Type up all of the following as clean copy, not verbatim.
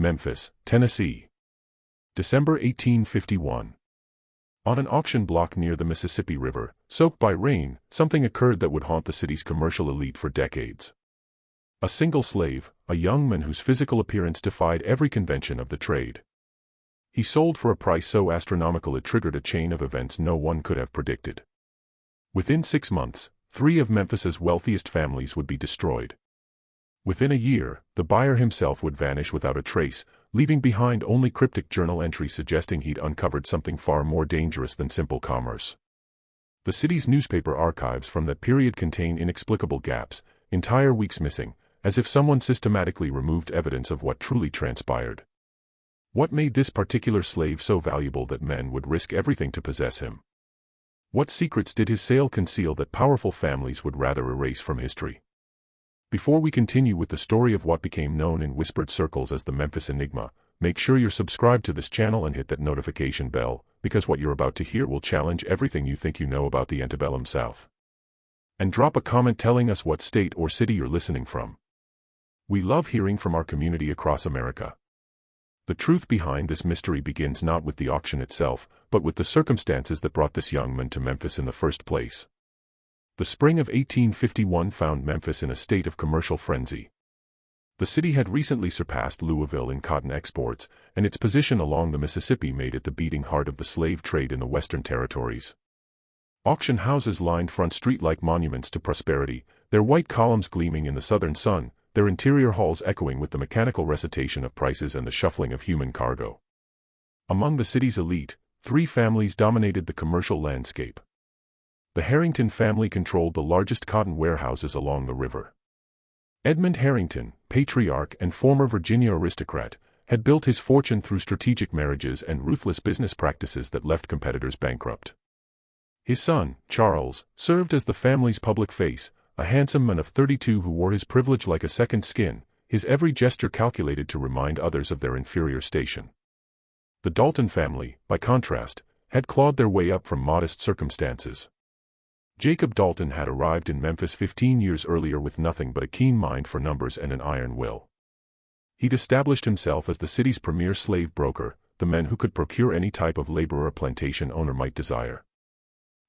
Memphis, Tennessee. December 1851. On an auction block near the Mississippi River, soaked by rain, something occurred that would haunt the city's commercial elite for decades. A single slave, a young man whose physical appearance defied every convention of the trade. He sold for a price so astronomical it triggered a chain of events no one could have predicted. Within 6 months, 3 of Memphis's wealthiest families would be destroyed. Within a year, the buyer himself would vanish without a trace, leaving behind only cryptic journal entries suggesting he'd uncovered something far more dangerous than simple commerce. The city's newspaper archives from that period contain inexplicable gaps, entire weeks missing, as if someone systematically removed evidence of what truly transpired. What made this particular slave so valuable that men would risk everything to possess him? What secrets did his sale conceal that powerful families would rather erase from history? Before we continue with the story of what became known in whispered circles as the Memphis Enigma, make sure you're subscribed to this channel and hit that notification bell, because what you're about to hear will challenge everything you think you know about the antebellum South. And drop a comment telling us what state or city you're listening from. We love hearing from our community across America. The truth behind this mystery begins not with the auction itself, but with the circumstances that brought this young man to Memphis in the first place. The spring of 1851 found Memphis in a state of commercial frenzy. The city had recently surpassed Louisville in cotton exports, and its position along the Mississippi made it the beating heart of the slave trade in the Western Territories. Auction houses lined Front Street like monuments to prosperity, their white columns gleaming in the southern sun, their interior halls echoing with the mechanical recitation of prices and the shuffling of human cargo. Among the city's elite, 3 families dominated the commercial landscape. The Harrington family controlled the largest cotton warehouses along the river. Edmund Harrington, patriarch and former Virginia aristocrat, had built his fortune through strategic marriages and ruthless business practices that left competitors bankrupt. His son, Charles, served as the family's public face, a handsome man of 32 who wore his privilege like a second skin, his every gesture calculated to remind others of their inferior station. The Dalton family, by contrast, had clawed their way up from modest circumstances. Jacob Dalton had arrived in Memphis 15 years earlier with nothing but a keen mind for numbers and an iron will. He'd established himself as the city's premier slave broker, the man who could procure any type of laborer a plantation owner might desire.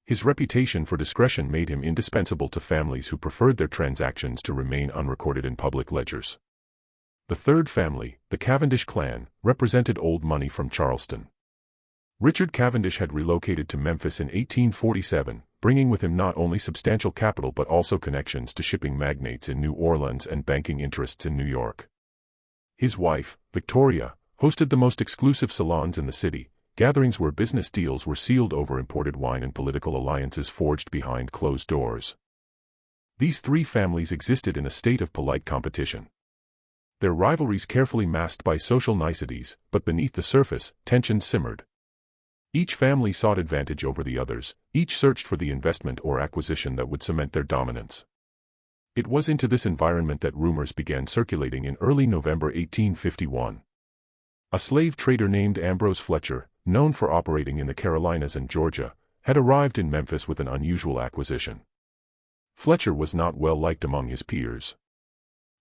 His reputation for discretion made him indispensable to families who preferred their transactions to remain unrecorded in public ledgers. The third family, the Cavendish clan, represented old money from Charleston. Richard Cavendish had relocated to Memphis in 1847, bringing with him not only substantial capital but also connections to shipping magnates in New Orleans and banking interests in New York. His wife, Victoria, hosted the most exclusive salons in the city, gatherings where business deals were sealed over imported wine and political alliances forged behind closed doors. These 3 families existed in a state of polite competition. Their rivalries carefully masked by social niceties, but beneath the surface, tension simmered. Each family sought advantage over the others, each searched for the investment or acquisition that would cement their dominance. It was into this environment that rumors began circulating in early November 1851. A slave trader named Ambrose Fletcher, known for operating in the Carolinas and Georgia, had arrived in Memphis with an unusual acquisition. Fletcher was not well liked among his peers.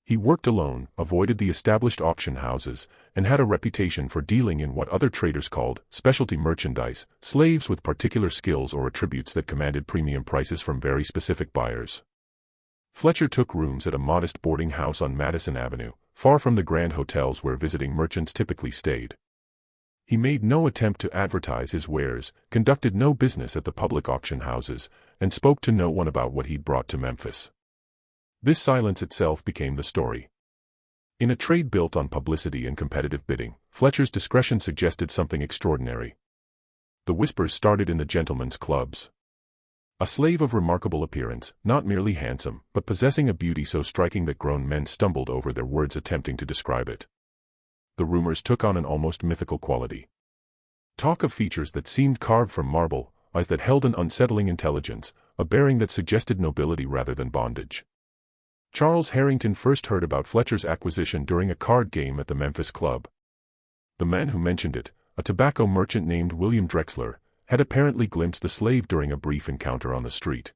He worked alone, avoided the established auction houses, and had a reputation for dealing in what other traders called specialty merchandise, slaves with particular skills or attributes that commanded premium prices from very specific buyers. Fletcher took rooms at a modest boarding house on Madison Avenue, far from the grand hotels where visiting merchants typically stayed. He made no attempt to advertise his wares, conducted no business at the public auction houses, and spoke to no one about what he'd brought to Memphis. This silence itself became the story. In a trade built on publicity and competitive bidding, Fletcher's discretion suggested something extraordinary. The whispers started in the gentlemen's clubs. A slave of remarkable appearance, not merely handsome, but possessing a beauty so striking that grown men stumbled over their words attempting to describe it. The rumors took on an almost mythical quality. Talk of features that seemed carved from marble, eyes that held an unsettling intelligence, a bearing that suggested nobility rather than bondage. Charles Harrington first heard about Fletcher's acquisition during a card game at the Memphis Club. The man who mentioned it, a tobacco merchant named William Drexler, had apparently glimpsed the slave during a brief encounter on the street.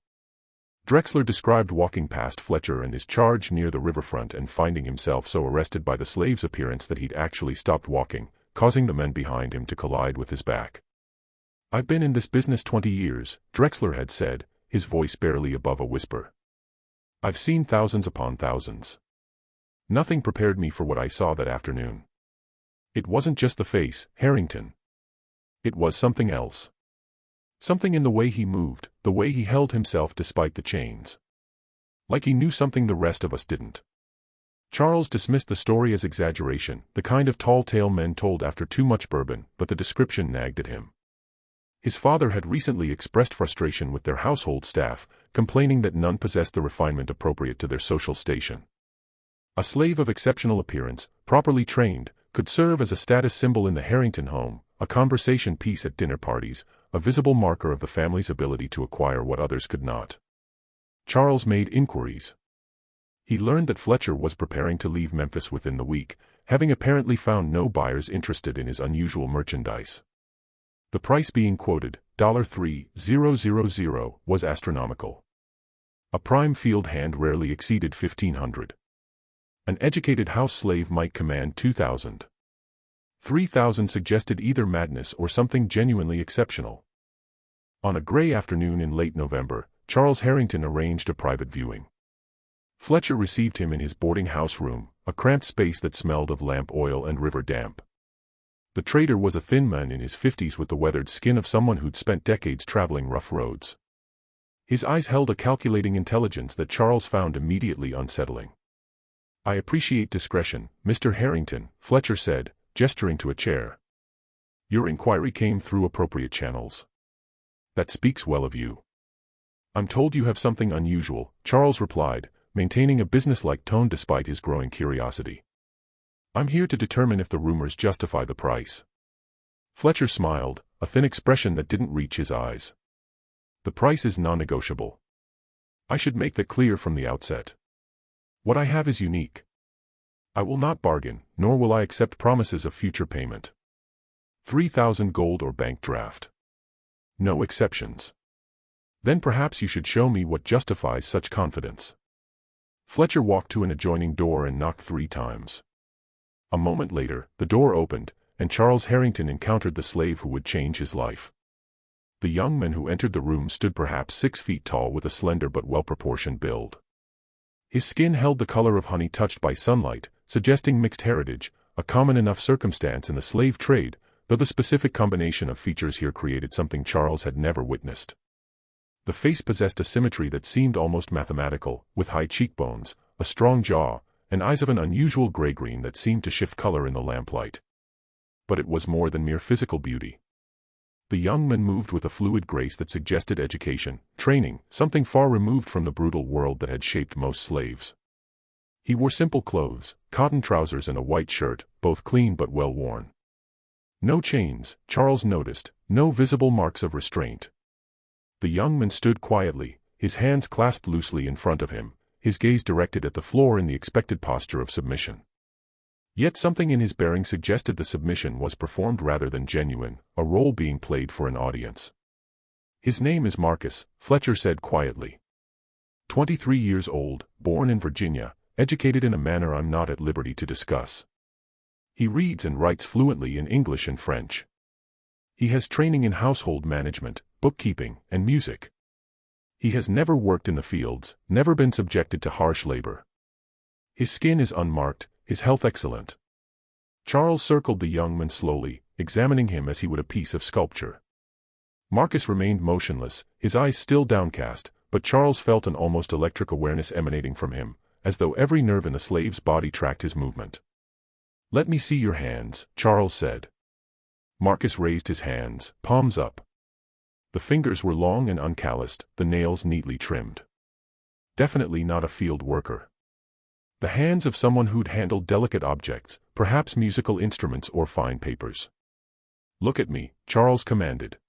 Drexler described walking past Fletcher and his charge near the riverfront and finding himself so arrested by the slave's appearance that he'd actually stopped walking, causing the men behind him to collide with his back. "I've been in this business 20 years, Drexler had said, his voice barely above a whisper. "I've seen thousands upon thousands. Nothing prepared me for what I saw that afternoon. It wasn't just the face, Harrington. It was something else. Something in the way he moved, the way he held himself despite the chains. Like he knew something the rest of us didn't." Charles dismissed the story as exaggeration, the kind of tall tale men told after too much bourbon, but the description nagged at him. His father had recently expressed frustration with their household staff, complaining that none possessed the refinement appropriate to their social station. A slave of exceptional appearance, properly trained, could serve as a status symbol in the Harrington home, a conversation piece at dinner parties, a visible marker of the family's ability to acquire what others could not. Charles made inquiries. He learned that Fletcher was preparing to leave Memphis within the week, having apparently found no buyers interested in his unusual merchandise. The price being quoted, $3,000, was astronomical. A prime field hand rarely exceeded $1,500. An educated house slave might command $2,000. $3,000 suggested either madness or something genuinely exceptional. On a gray afternoon in late November, Charles Harrington arranged a private viewing. Fletcher received him in his boarding house room, a cramped space that smelled of lamp oil and river damp. The trader was a thin man in his 50s with the weathered skin of someone who'd spent decades traveling rough roads. His eyes held a calculating intelligence that Charles found immediately unsettling. "I appreciate discretion, Mr. Harrington," Fletcher said, gesturing to a chair. "Your inquiry came through appropriate channels. That speaks well of you." "I'm told you have something unusual," Charles replied, maintaining a businesslike tone despite his growing curiosity. "I'm here to determine if the rumors justify the price." Fletcher smiled, a thin expression that didn't reach his eyes. "The price is non-negotiable. I should make that clear from the outset. What I have is unique. I will not bargain, nor will I accept promises of future payment. 3,000 gold or bank draft. No exceptions. Then perhaps you should show me what justifies such confidence." Fletcher walked to an adjoining door and knocked 3 times. A moment later, the door opened, and Charles Harrington encountered the slave who would change his life. The young man who entered the room stood perhaps 6 feet tall with a slender but well-proportioned build. His skin held the color of honey touched by sunlight, suggesting mixed heritage, a common enough circumstance in the slave trade, though the specific combination of features here created something Charles had never witnessed. The face possessed a symmetry that seemed almost mathematical, with high cheekbones, a strong jaw, and eyes of an unusual gray-green that seemed to shift color in the lamplight. But it was more than mere physical beauty. The young man moved with a fluid grace that suggested education, training, something far removed from the brutal world that had shaped most slaves. He wore simple clothes, cotton trousers and a white shirt, both clean but well worn. No chains, Charles noticed, no visible marks of restraint. The young man stood quietly, his hands clasped loosely in front of him, his gaze directed at the floor in the expected posture of submission. Yet something in his bearing suggested the submission was performed rather than genuine, a role being played for an audience. "His name is Marcus," Fletcher said quietly. 23 years old, born in Virginia, educated in a manner I'm not at liberty to discuss. He reads and writes fluently in English and French. He has training in household management, bookkeeping, and music. He has never worked in the fields, never been subjected to harsh labor. His skin is unmarked, his health excellent. Charles circled the young man slowly, examining him as he would a piece of sculpture. Marcus remained motionless, his eyes still downcast, but Charles felt an almost electric awareness emanating from him, as though every nerve in the slave's body tracked his movement. "Let me see your hands," Charles said. Marcus raised his hands, palms up. The fingers were long and uncalloused, the nails neatly trimmed. Definitely not a field worker. The hands of someone who'd handled delicate objects, perhaps musical instruments or fine papers. "Look at me," Charles commanded.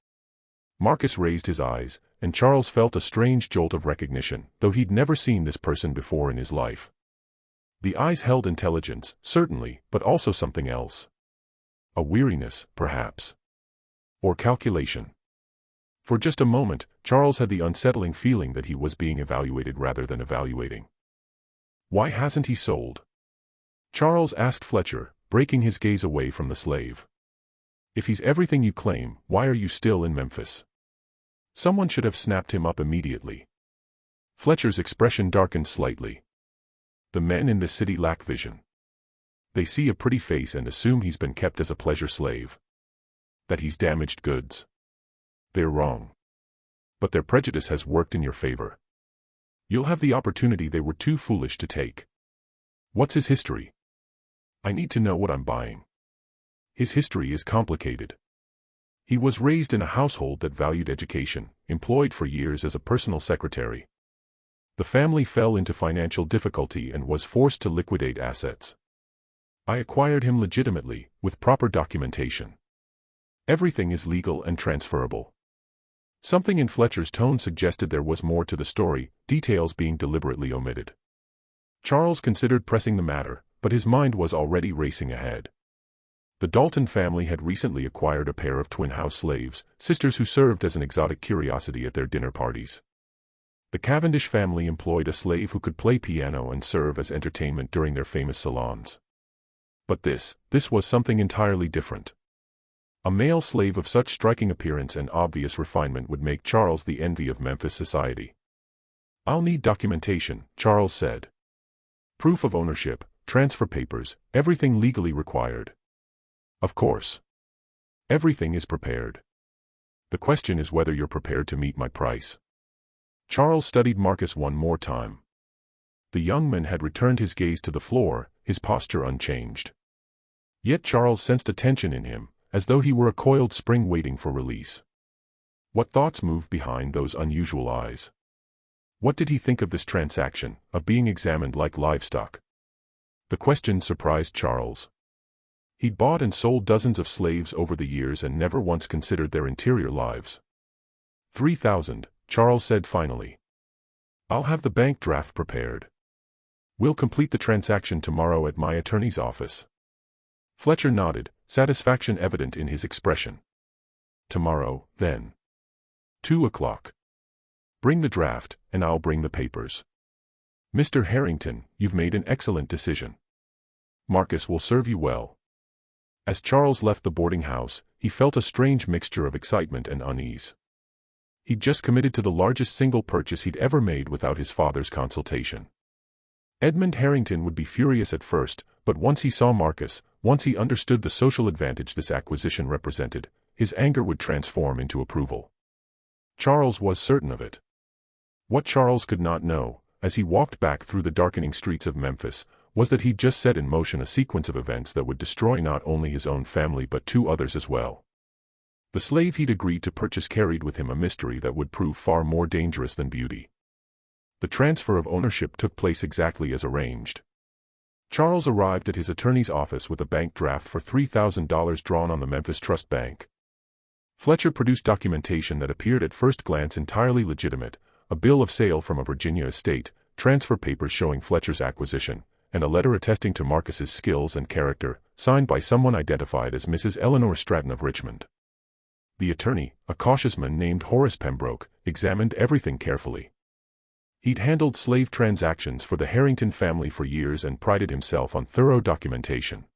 Marcus raised his eyes, and Charles felt a strange jolt of recognition, though he'd never seen this person before in his life. The eyes held intelligence, certainly, but also something else. A weariness, perhaps. Or calculation. For just a moment, Charles had the unsettling feeling that he was being evaluated rather than evaluating. Why hasn't he sold? Charles asked Fletcher, breaking his gaze away from the slave. If he's everything you claim, why are you still in Memphis? Someone should have snapped him up immediately. Fletcher's expression darkened slightly. The men in this city lack vision. They see a pretty face and assume he's been kept as a pleasure slave. That he's damaged goods. They're wrong. But their prejudice has worked in your favor. You'll have the opportunity they were too foolish to take. What's his history? I need to know what I'm buying. His history is complicated. He was raised in a household that valued education, employed for years as a personal secretary. The family fell into financial difficulty and was forced to liquidate assets. I acquired him legitimately, with proper documentation. Everything is legal and transferable. Something in Fletcher's tone suggested there was more to the story, details being deliberately omitted. Charles considered pressing the matter, but his mind was already racing ahead. The Dalton family had recently acquired a pair of twin house slaves, sisters who served as an exotic curiosity at their dinner parties. The Cavendish family employed a slave who could play piano and serve as entertainment during their famous salons. But this was something entirely different. A male slave of such striking appearance and obvious refinement would make Charles the envy of Memphis society. I'll need documentation, Charles said. Proof of ownership, transfer papers, everything legally required. Of course. Everything is prepared. The question is whether you're prepared to meet my price. Charles studied Marcus one more time. The young man had returned his gaze to the floor, his posture unchanged. Yet Charles sensed a tension in him, as though he were a coiled spring waiting for release. What thoughts moved behind those unusual eyes? What did he think of this transaction, of being examined like livestock? The question surprised Charles. He'd bought and sold dozens of slaves over the years and never once considered their interior lives. 3,000, Charles said finally. I'll have the bank draft prepared. We'll complete the transaction tomorrow at my attorney's office. Fletcher nodded, satisfaction evident in his expression. Tomorrow, then. 2 o'clock. Bring the draft, and I'll bring the papers. Mr. Harrington, you've made an excellent decision. Marcus will serve you well. As Charles left the boarding house, he felt a strange mixture of excitement and unease. He'd just committed to the largest single purchase he'd ever made without his father's consultation. Edmund Harrington would be furious at first, but once he saw Marcus, once he understood the social advantage this acquisition represented, his anger would transform into approval. Charles was certain of it. What Charles could not know, as he walked back through the darkening streets of Memphis, was that he'd just set in motion a sequence of events that would destroy not only his own family but 2 others as well. The slave he'd agreed to purchase carried with him a mystery that would prove far more dangerous than beauty. The transfer of ownership took place exactly as arranged. Charles arrived at his attorney's office with a bank draft for $3,000 drawn on the Memphis Trust Bank. Fletcher produced documentation that appeared at first glance entirely legitimate, a bill of sale from a Virginia estate, transfer papers showing Fletcher's acquisition, and a letter attesting to Marcus's skills and character, signed by someone identified as Mrs. Eleanor Stratton of Richmond. The attorney, a cautious man named Horace Pembroke, examined everything carefully. He'd handled slave transactions for the Harrington family for years and prided himself on thorough documentation.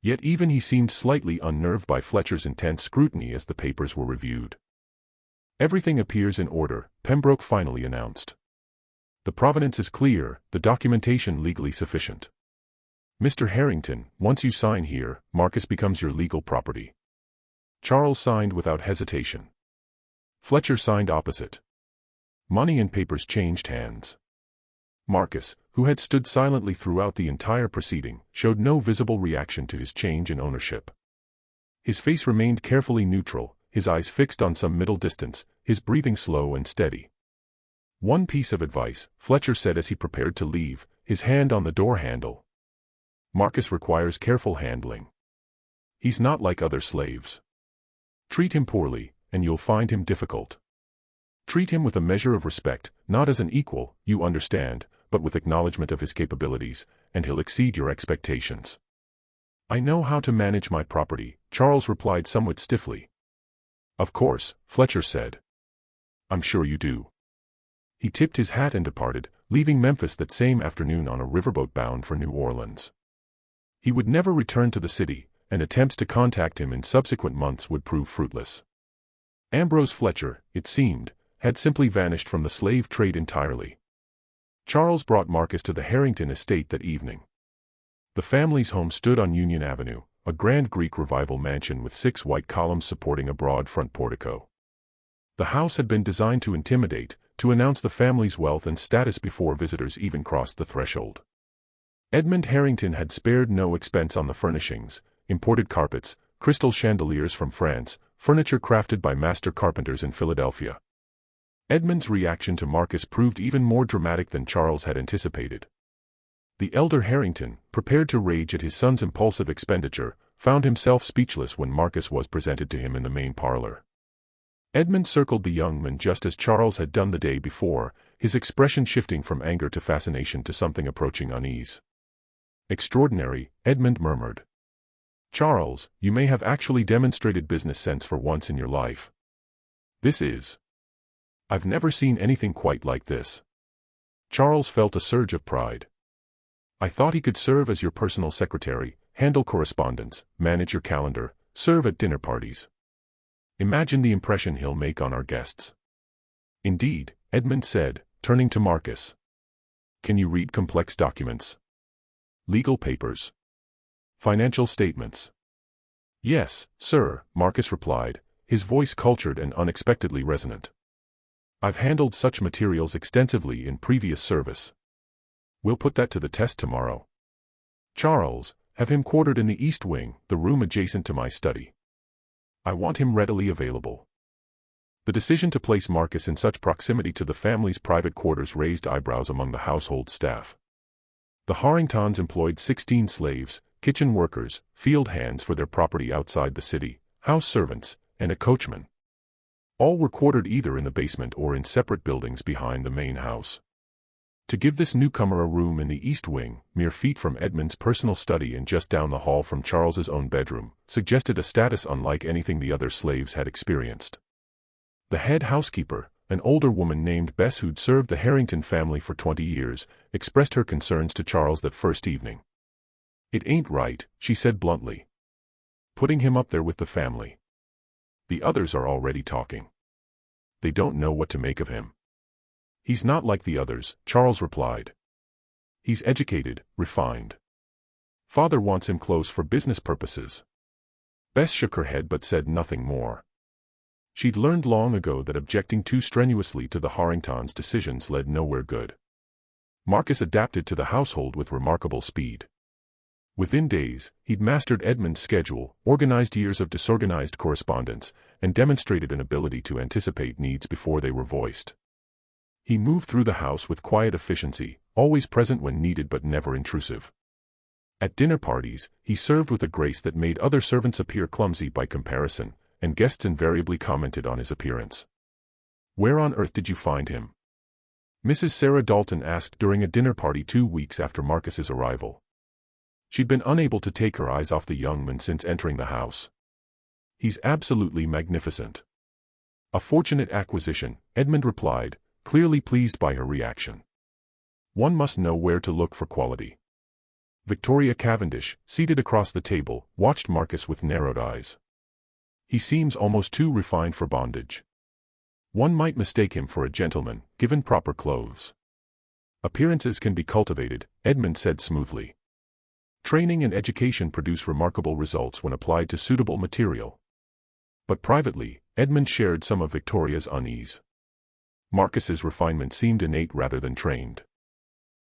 Yet even he seemed slightly unnerved by Fletcher's intense scrutiny as the papers were reviewed. Everything appears in order, Pembroke finally announced. The provenance is clear, the documentation legally sufficient. Mr. Harrington, once you sign here, Marcus becomes your legal property. Charles signed without hesitation. Fletcher signed opposite. Money and papers changed hands. Marcus, who had stood silently throughout the entire proceeding, showed no visible reaction to his change in ownership. His face remained carefully neutral, his eyes fixed on some middle distance, his breathing slow and steady. One piece of advice, Fletcher said as he prepared to leave, his hand on the door handle. Marcus requires careful handling. He's not like other slaves. Treat him poorly, and you'll find him difficult. Treat him with a measure of respect, not as an equal, you understand, but with acknowledgement of his capabilities, and he'll exceed your expectations. I know how to manage my property, Charles replied somewhat stiffly. "Of course," Fletcher said. "I'm sure you do." He tipped his hat and departed, leaving Memphis that same afternoon on a riverboat bound for New Orleans. He would never return to the city, and attempts to contact him in subsequent months would prove fruitless. Ambrose Fletcher, it seemed, had simply vanished from the slave trade entirely. Charles brought Marcus to the Harrington estate that evening. The family's home stood on Union Avenue, a grand Greek Revival mansion with 6 white columns supporting a broad front portico. The house had been designed to intimidate, to announce the family's wealth and status before visitors even crossed the threshold. Edmund Harrington had spared no expense on the furnishings: imported carpets, crystal chandeliers from France, furniture crafted by master carpenters in Philadelphia. Edmund's reaction to Marcus proved even more dramatic than Charles had anticipated. The elder Harrington, prepared to rage at his son's impulsive expenditure, found himself speechless when Marcus was presented to him in the main parlor. Edmund circled the young man just as Charles had done the day before, his expression shifting from anger to fascination to something approaching unease. "Extraordinary," Edmund murmured. "Charles, you may have actually demonstrated business sense for once in your life. This is... I've never seen anything quite like this." Charles felt a surge of pride. "I thought he could serve as your personal secretary, handle correspondence, manage your calendar, serve at dinner parties. Imagine the impression he'll make on our guests." "Indeed," Edmund said, turning to Marcus. "Can you read complex documents? Legal papers? Financial statements?" "Yes, sir," Marcus replied, his voice cultured and unexpectedly resonant. "I've handled such materials extensively in previous service. We'll put that to the test tomorrow. Charles, have him quartered in the East Wing, the room adjacent to my study. I want him readily available." The decision to place Marcus in such proximity to the family's private quarters raised eyebrows among the household staff. The Harringtons employed 16 slaves, kitchen workers, field hands for their property outside the city, house servants, and a coachman. All were quartered either in the basement or in separate buildings behind the main house. To give this newcomer a room in the East Wing, mere feet from Edmund's personal study and just down the hall from Charles's own bedroom, suggested a status unlike anything the other slaves had experienced. The head housekeeper, an older woman named Bess who'd served the Harrington family for 20 years, expressed her concerns to Charles that first evening. "It ain't right," she said bluntly. "Putting him up there with the family. The others are already talking. They don't know what to make of him." "He's not like the others," Charles replied. "He's educated, refined. Father wants him close for business purposes." Bess shook her head but said nothing more. She'd learned long ago that objecting too strenuously to the Harringtons' decisions led nowhere good. Marcus adapted to the household with remarkable speed. Within days, he'd mastered Edmund's schedule, organized years of disorganized correspondence, and demonstrated an ability to anticipate needs before they were voiced. He moved through the house with quiet efficiency, always present when needed but never intrusive. At dinner parties, he served with a grace that made other servants appear clumsy by comparison, and guests invariably commented on his appearance. "Where on earth did you find him?" Mrs. Sarah Dalton asked during a dinner party 2 weeks after Marcus's arrival. She'd been unable to take her eyes off the young man since entering the house. "He's absolutely magnificent." "A fortunate acquisition," Edmund replied, clearly pleased by her reaction. "One must know where to look for quality." Victoria Cavendish, seated across the table, watched Marcus with narrowed eyes. "He seems almost too refined for bondage. One might mistake him for a gentleman, given proper clothes." "Appearances can be cultivated," Edmund said smoothly. "Training and education produce remarkable results when applied to suitable material." But privately, Edmund shared some of Victoria's unease. Marcus's refinement seemed innate rather than trained.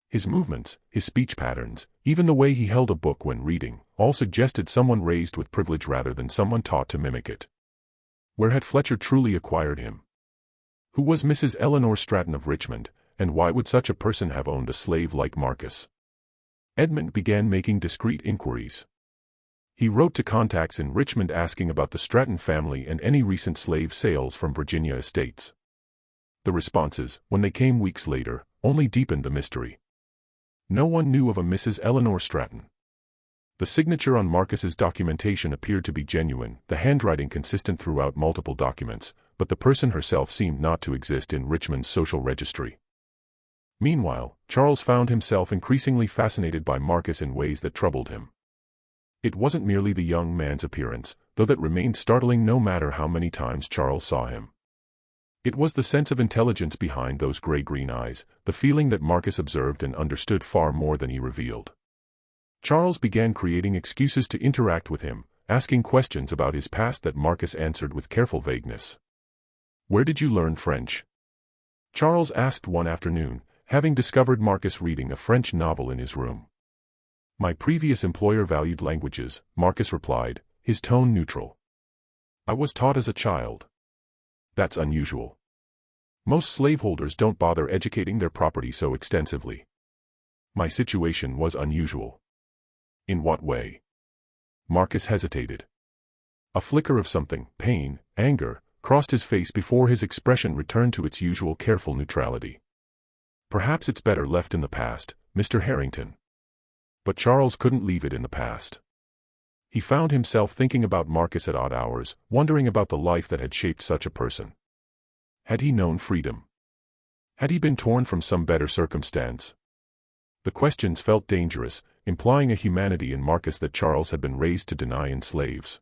His movements, his speech patterns, even the way he held a book when reading, all suggested someone raised with privilege rather than someone taught to mimic it. Where had Fletcher truly acquired him? Who was Mrs. Eleanor Stratton of Richmond, and why would such a person have owned a slave like Marcus? Edmund began making discreet inquiries. He wrote to contacts in Richmond asking about the Stratton family and any recent slave sales from Virginia estates. The responses, when they came weeks later, only deepened the mystery. No one knew of a Mrs. Eleanor Stratton. The signature on Marcus's documentation appeared to be genuine, the handwriting consistent throughout multiple documents, but the person herself seemed not to exist in Richmond's social registry. Meanwhile, Charles found himself increasingly fascinated by Marcus in ways that troubled him. It wasn't merely the young man's appearance, though that remained startling no matter how many times Charles saw him. It was the sense of intelligence behind those gray-green eyes, the feeling that Marcus observed and understood far more than he revealed. Charles began creating excuses to interact with him, asking questions about his past that Marcus answered with careful vagueness. "Where did you learn French?" Charles asked one afternoon, having discovered Marcus reading a French novel in his room. "My previous employer valued languages," Marcus replied, his tone neutral. "I was taught as a child." "That's unusual. Most slaveholders don't bother educating their property so extensively." "My situation was unusual." "In what way?" Marcus hesitated. A flicker of something, pain, anger, crossed his face before his expression returned to its usual careful neutrality. "Perhaps it's better left in the past, Mr. Harrington." But Charles couldn't leave it in the past. He found himself thinking about Marcus at odd hours, wondering about the life that had shaped such a person. Had he known freedom? Had he been torn from some better circumstance? The questions felt dangerous, implying a humanity in Marcus that Charles had been raised to deny in slaves.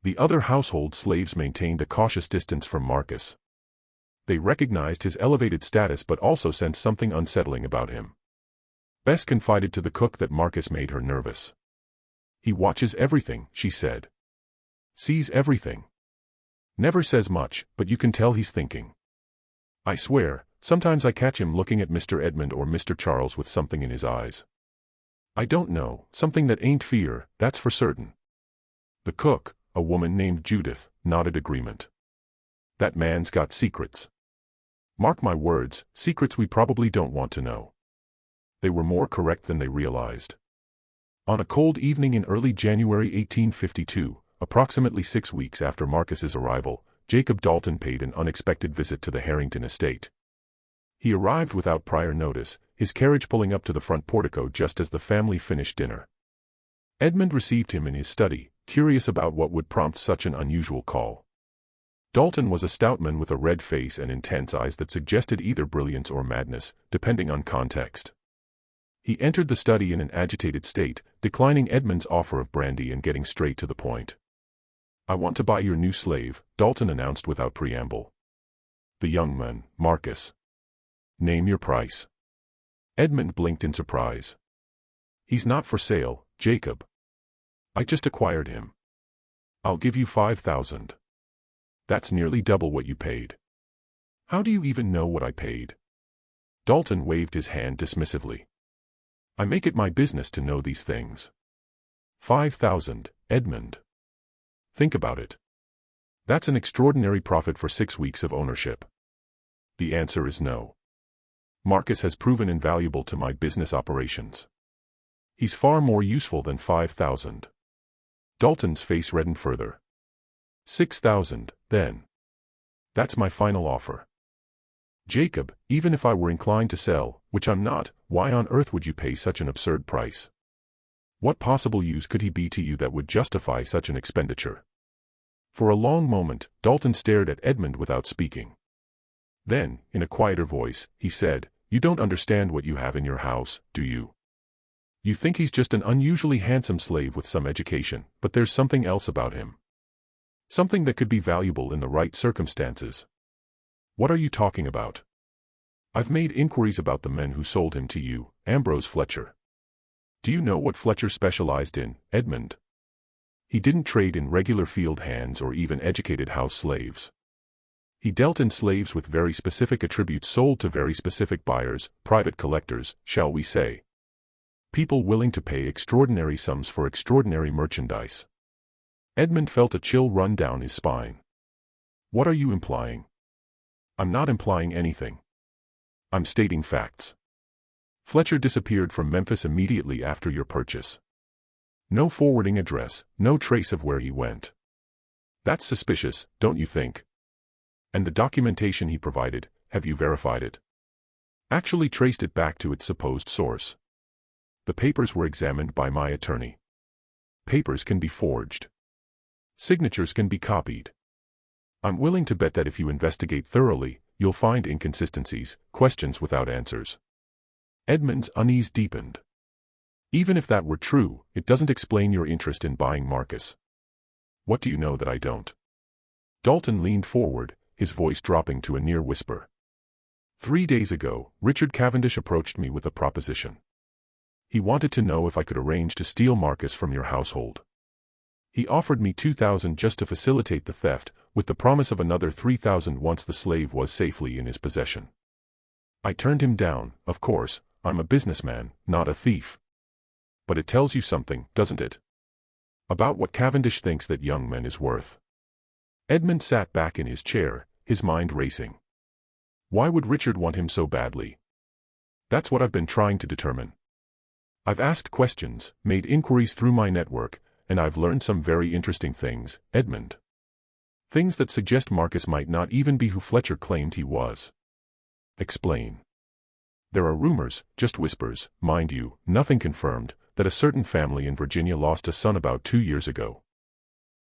The other household slaves maintained a cautious distance from Marcus. They recognized his elevated status but also sensed something unsettling about him. Bess confided to the cook that Marcus made her nervous. "He watches everything," she said. "Sees everything. Never says much, but you can tell he's thinking. I swear, sometimes I catch him looking at Mr. Edmund or Mr. Charles with something in his eyes. I don't know, something that ain't fear, that's for certain." The cook, a woman named Judith, nodded agreement. "That man's got secrets. Mark my words, secrets we probably don't want to know." They were more correct than they realized. On a cold evening in early January 1852, approximately 6 weeks after Marcus's arrival, Jacob Dalton paid an unexpected visit to the Harrington estate. He arrived without prior notice, his carriage pulling up to the front portico just as the family finished dinner. Edmund received him in his study, curious about what would prompt such an unusual call. Dalton was a stout man with a red face and intense eyes that suggested either brilliance or madness, depending on context. He entered the study in an agitated state, declining Edmund's offer of brandy and getting straight to the point. "I want to buy your new slave," Dalton announced without preamble. The young man, Marcus. "Name your price." Edmund blinked in surprise. "He's not for sale, Jacob. I just acquired him. I'll give you 5,000. That's nearly double what you paid." "How do you even know what I paid?" Dalton waved his hand dismissively. "I make it my business to know these things." 5,000, Edmund. Think about it. That's an extraordinary profit for 6 weeks of ownership. The answer is no. Marcus has proven invaluable to my business operations. He's far more useful than 5,000. Dalton's face reddened further. 6,000, then. That's my final offer. Jacob, even if I were inclined to sell, which I'm not, why on earth would you pay such an absurd price? What possible use could he be to you that would justify such an expenditure? For a long moment, Dalton stared at Edmund without speaking. Then, in a quieter voice, he said, "You don't understand what you have in your house, do you? You think he's just an unusually handsome slave with some education, but there's something else about him. Something that could be valuable in the right circumstances." "What are you talking about?" "I've made inquiries about the men who sold him to you, Ambrose Fletcher. Do you know what Fletcher specialized in, Edmund? He didn't trade in regular field hands or even educated house slaves. He dealt in slaves with very specific attributes sold to very specific buyers, private collectors, shall we say. People willing to pay extraordinary sums for extraordinary merchandise." Edmund felt a chill run down his spine. "What are you implying?" "I'm not implying anything. I'm stating facts. Fletcher disappeared from Memphis immediately after your purchase. No forwarding address, no trace of where he went. That's suspicious, don't you think? And the documentation he provided, have you verified it? Actually traced it back to its supposed source?" "The papers were examined by my attorney. papers can be forged. Signatures can be copied. I'm willing to bet that if you investigate thoroughly, you'll find inconsistencies, questions without answers. Edmund's unease deepened. Even if that were true, it doesn't explain your interest in buying Marcus. What do you know that I don't? Dalton leaned forward, his voice dropping to a near whisper. 3 days ago, Richard Cavendish approached me with a proposition. He wanted to know if I could arrange to steal Marcus from your household. He offered me $2,000 just to facilitate the theft, with the promise of another $3,000 once the slave was safely in his possession. I turned him down. Of course, I'm a businessman, not a thief. But it tells you something, doesn't it? About what Cavendish thinks that young man is worth. Edmund sat back in his chair, his mind racing. Why would Richard want him so badly? That's what I've been trying to determine. I've asked questions, made inquiries through my network, and I've learned some very interesting things, Edmund. Things that suggest Marcus might not even be who Fletcher claimed he was. Explain. There are rumors, just whispers, mind you, nothing confirmed, that a certain family in Virginia lost a son about 2 years ago.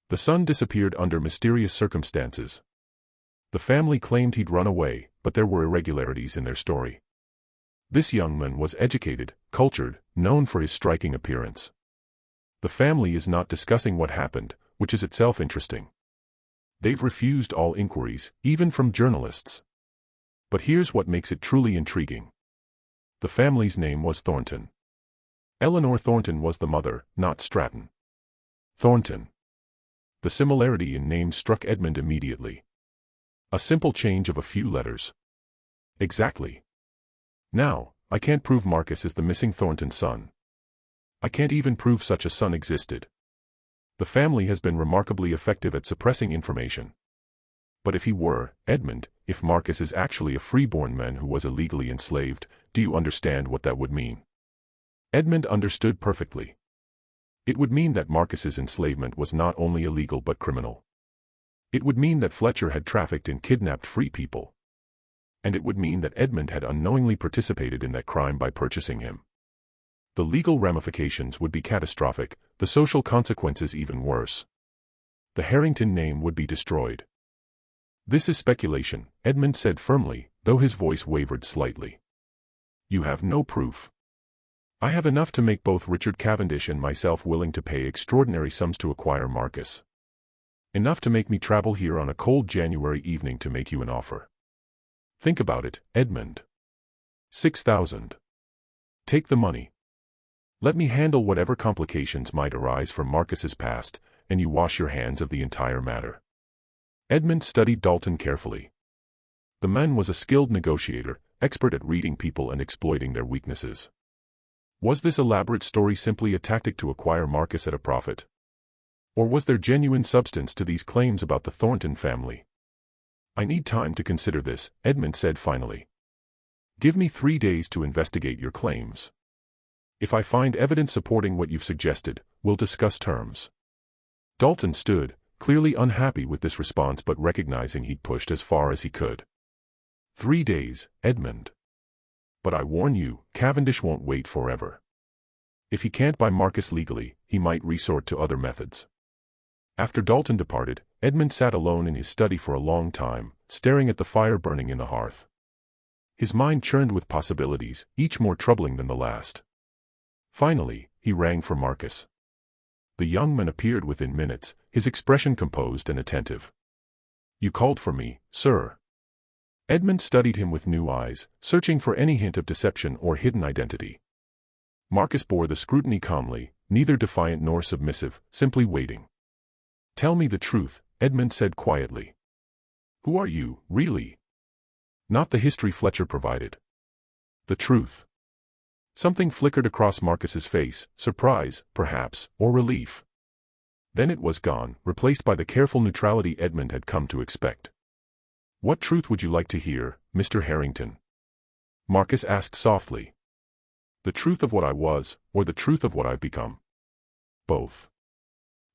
The son disappeared under mysterious circumstances. The family claimed he'd run away, but there were irregularities in their story. This young man was educated, cultured, known for his striking appearance. The family is not discussing what happened, which is itself interesting. They've refused all inquiries, even from journalists. But here's what makes it truly intriguing. The family's name was Thornton. Eleanor Thornton was the mother, not Stratton. Thornton. The similarity in names struck Edmund immediately. A simple change of a few letters. Exactly. Now, I can't prove Marcus is the missing Thornton son. I can't even prove such a son existed. The family has been remarkably effective at suppressing information. But if he were, Edmund, if Marcus is actually a freeborn man who was illegally enslaved, do you understand what that would mean? Edmund understood perfectly. It would mean that Marcus's enslavement was not only illegal but criminal. It would mean that Fletcher had trafficked and kidnapped free people. And it would mean that Edmund had unknowingly participated in that crime by purchasing him. The legal ramifications would be catastrophic, the social consequences even worse. The Harrington name would be destroyed. This is speculation, Edmund said firmly, though his voice wavered slightly. You have no proof. I have enough to make both Richard Cavendish and myself willing to pay extraordinary sums to acquire Marcus. Enough to make me travel here on a cold January evening to make you an offer. Think about it, Edmund. 6,000. Take the money. Let me handle whatever complications might arise from Marcus's past, and you wash your hands of the entire matter. Edmund studied Dalton carefully. The man was a skilled negotiator, expert at reading people and exploiting their weaknesses. Was this elaborate story simply a tactic to acquire Marcus at a profit? Or was there genuine substance to these claims about the Thornton family? I need time to consider this, Edmund said finally. Give me 3 days to investigate your claims. If I find evidence supporting what you've suggested, we'll discuss terms. Dalton stood, clearly unhappy with this response but recognizing he'd pushed as far as he could. 3 days, Edmund. But I warn you, Cavendish won't wait forever. If he can't buy Marcus legally, he might resort to other methods. After Dalton departed, Edmund sat alone in his study for a long time, staring at the fire burning in the hearth. His mind churned with possibilities, each more troubling than the last. Finally, he rang for Marcus. The young man appeared within minutes, his expression composed and attentive. You called for me, sir. Edmund studied him with new eyes, searching for any hint of deception or hidden identity. Marcus bore the scrutiny calmly, neither defiant nor submissive, simply waiting. Tell me the truth, Edmund said quietly. Who are you, really? Not the history Fletcher provided. The truth. Something flickered across Marcus's face, surprise, perhaps, or relief. Then it was gone, replaced by the careful neutrality Edmund had come to expect. What truth would you like to hear, Mr. Harrington? Marcus asked softly. The truth of what I was, or the truth of what I've become? Both.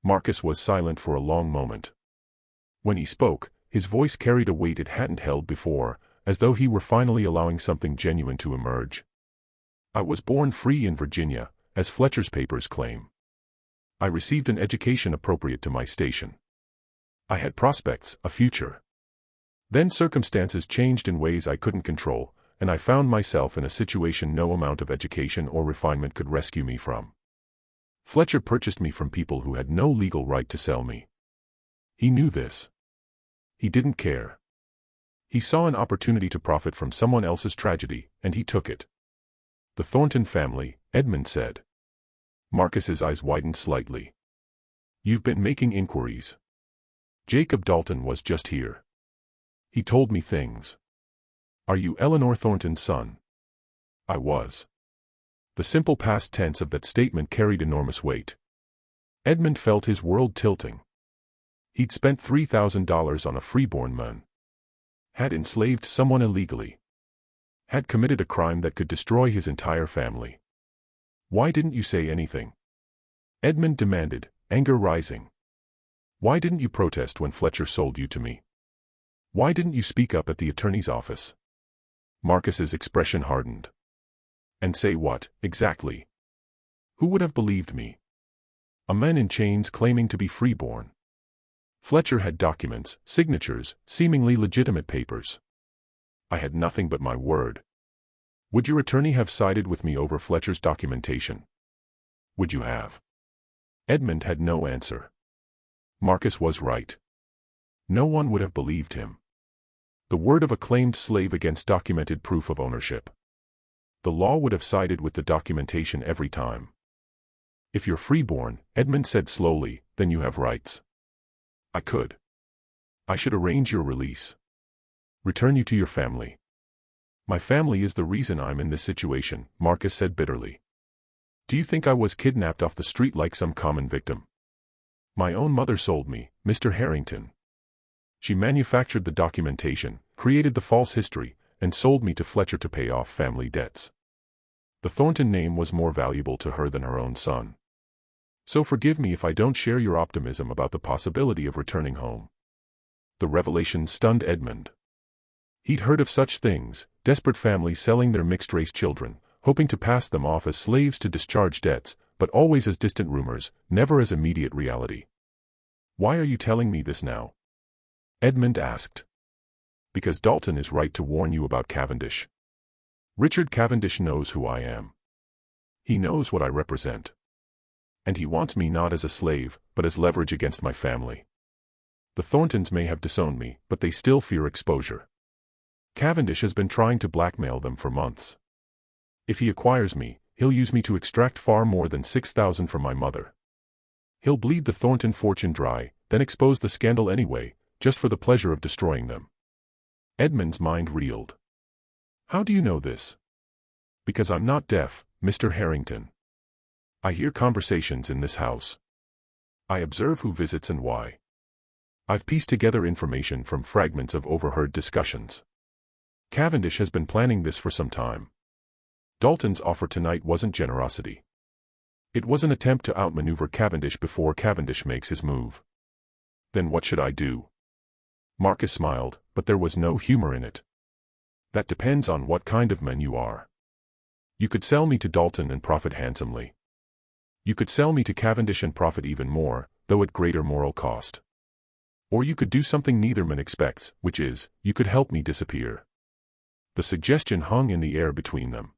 Marcus was silent for a long moment. When he spoke, his voice carried a weight it hadn't held before, as though he were finally allowing something genuine to emerge. I was born free in Virginia, as Fletcher's papers claim. I received an education appropriate to my station. I had prospects, a future. Then circumstances changed in ways I couldn't control, and I found myself in a situation no amount of education or refinement could rescue me from. Fletcher purchased me from people who had no legal right to sell me. He knew this. He didn't care. He saw an opportunity to profit from someone else's tragedy, and he took it. The Thornton family, Edmund said. Marcus's eyes widened slightly. You've been making inquiries. Jacob Dalton was just here. He told me things. Are you Eleanor Thornton's son? I was. The simple past tense of that statement carried enormous weight. Edmund felt his world tilting. He'd spent $3,000 on a freeborn man. Had enslaved someone illegally. Had committed a crime that could destroy his entire family. Why didn't you say anything? Edmund demanded, anger rising. Why didn't you protest when Fletcher sold you to me? Why didn't you speak up at the attorney's office? Marcus's expression hardened. And say what, exactly? Who would have believed me? A man in chains claiming to be freeborn. Fletcher had documents, signatures, seemingly legitimate papers. I had nothing but my word. Would your attorney have sided with me over Fletcher's documentation? Would you have? Edmund had no answer. Marcus was right. No one would have believed him. The word of a claimed slave against documented proof of ownership. The law would have sided with the documentation every time. If you're freeborn, Edmund said slowly, then you have rights. I could. I should arrange your release. Return you to your family. My family is the reason I'm in this situation, Marcus said bitterly. Do you think I was kidnapped off the street like some common victim? My own mother sold me, Mr. Harrington. She manufactured the documentation, created the false history, and sold me to Fletcher to pay off family debts. The Thornton name was more valuable to her than her own son. So forgive me if I don't share your optimism about the possibility of returning home. The revelation stunned Edmund. He'd heard of such things, desperate families selling their mixed-race children, hoping to pass them off as slaves to discharge debts, but always as distant rumors, never as immediate reality. Why are you telling me this now? Edmund asked. Because Dalton is right to warn you about Cavendish. Richard Cavendish knows who I am. He knows what I represent. And he wants me not as a slave, but as leverage against my family. The Thorntons may have disowned me, but they still fear exposure. Cavendish has been trying to blackmail them for months. If he acquires me, he'll use me to extract far more than $6,000 from my mother. He'll bleed the Thornton fortune dry, then expose the scandal anyway, just for the pleasure of destroying them. Edmund's mind reeled. How do you know this? Because I'm not deaf, Mr. Harrington. I hear conversations in this house. I observe who visits and why. I've pieced together information from fragments of overheard discussions. Cavendish has been planning this for some time. Dalton's offer tonight wasn't generosity. It was an attempt to outmaneuver Cavendish before Cavendish makes his move. Then what should I do? Marcus smiled, but there was no humor in it. That depends on what kind of man you are. You could sell me to Dalton and profit handsomely. You could sell me to Cavendish and profit even more, though at greater moral cost. Or you could do something neither man expects, which is, you could help me disappear. The suggestion hung in the air between them.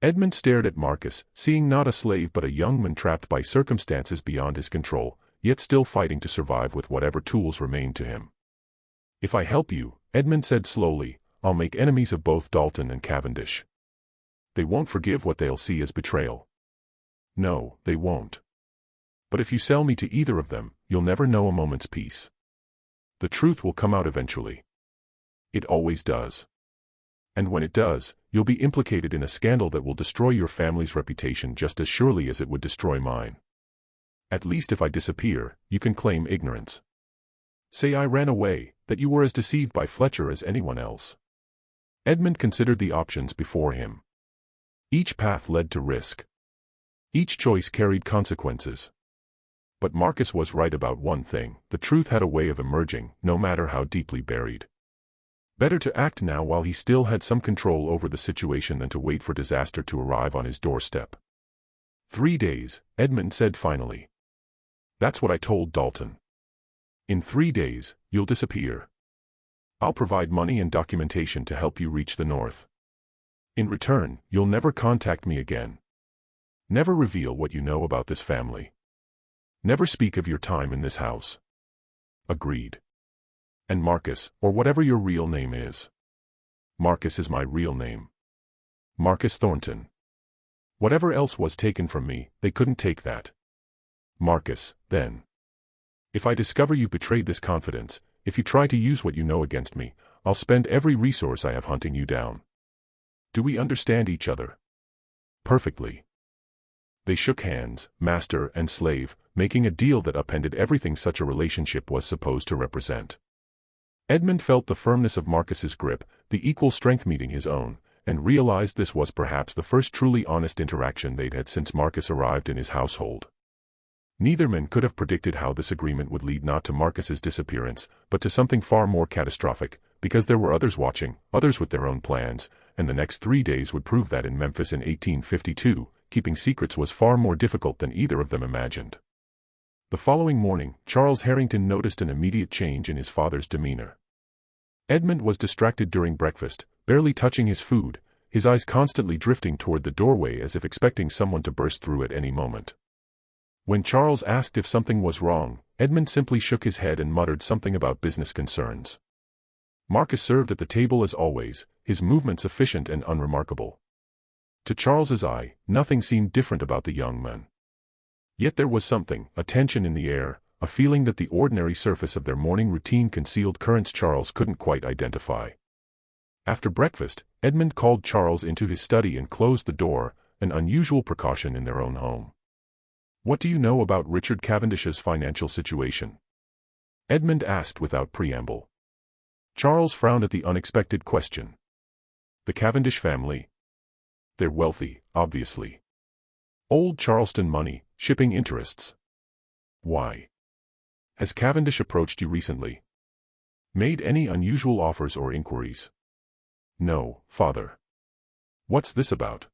Edmund stared at Marcus, seeing not a slave but a young man trapped by circumstances beyond his control, yet still fighting to survive with whatever tools remained to him. If I help you, Edmund said slowly, I'll make enemies of both Dalton and Cavendish. They won't forgive what they'll see as betrayal. No, they won't. But if you sell me to either of them, you'll never know a moment's peace. The truth will come out eventually. It always does. And when it does, you'll be implicated in a scandal that will destroy your family's reputation just as surely as it would destroy mine. At least if I disappear, you can claim ignorance. Say I ran away, that you were as deceived by Fletcher as anyone else. Edmund considered the options before him. Each path led to risk. Each choice carried consequences. But Marcus was right about one thing: the truth had a way of emerging, no matter how deeply buried. Better to act now while he still had some control over the situation than to wait for disaster to arrive on his doorstep. 3 days, Edmund said finally. That's what I told Dalton. In 3 days, you'll disappear. I'll provide money and documentation to help you reach the north. In return, you'll never contact me again. Never reveal what you know about this family. Never speak of your time in this house. Agreed. And Marcus, or whatever your real name is. Marcus is my real name. Marcus Thornton. Whatever else was taken from me, they couldn't take that. Marcus, then. If I discover you betrayed this confidence, if you try to use what you know against me, I'll spend every resource I have hunting you down. Do we understand each other? Perfectly. They shook hands, master and slave, making a deal that upended everything such a relationship was supposed to represent. Edmund felt the firmness of Marcus's grip, the equal strength meeting his own, and realized this was perhaps the first truly honest interaction they'd had since Marcus arrived in his household. Neither man could have predicted how this agreement would lead not to Marcus's disappearance, but to something far more catastrophic, because there were others watching, others with their own plans, and the next 3 days would prove that in Memphis in 1852, keeping secrets was far more difficult than either of them imagined. The following morning, Charles Harrington noticed an immediate change in his father's demeanor. Edmund was distracted during breakfast, barely touching his food, his eyes constantly drifting toward the doorway as if expecting someone to burst through at any moment. When Charles asked if something was wrong, Edmund simply shook his head and muttered something about business concerns. Marcus served at the table as always, his movements efficient and unremarkable. To Charles's eye, nothing seemed different about the young man. Yet there was something, a tension in the air, a feeling that the ordinary surface of their morning routine concealed currents Charles couldn't quite identify. After breakfast, Edmund called Charles into his study and closed the door, an unusual precaution in their own home. "What do you know about Richard Cavendish's financial situation?" Edmund asked without preamble. Charles frowned at the unexpected question. "The Cavendish family? They're wealthy, obviously. Old Charleston money, shipping interests. Why? Has Cavendish approached you recently? Made any unusual offers or inquiries?" "No, father." "What's this about?"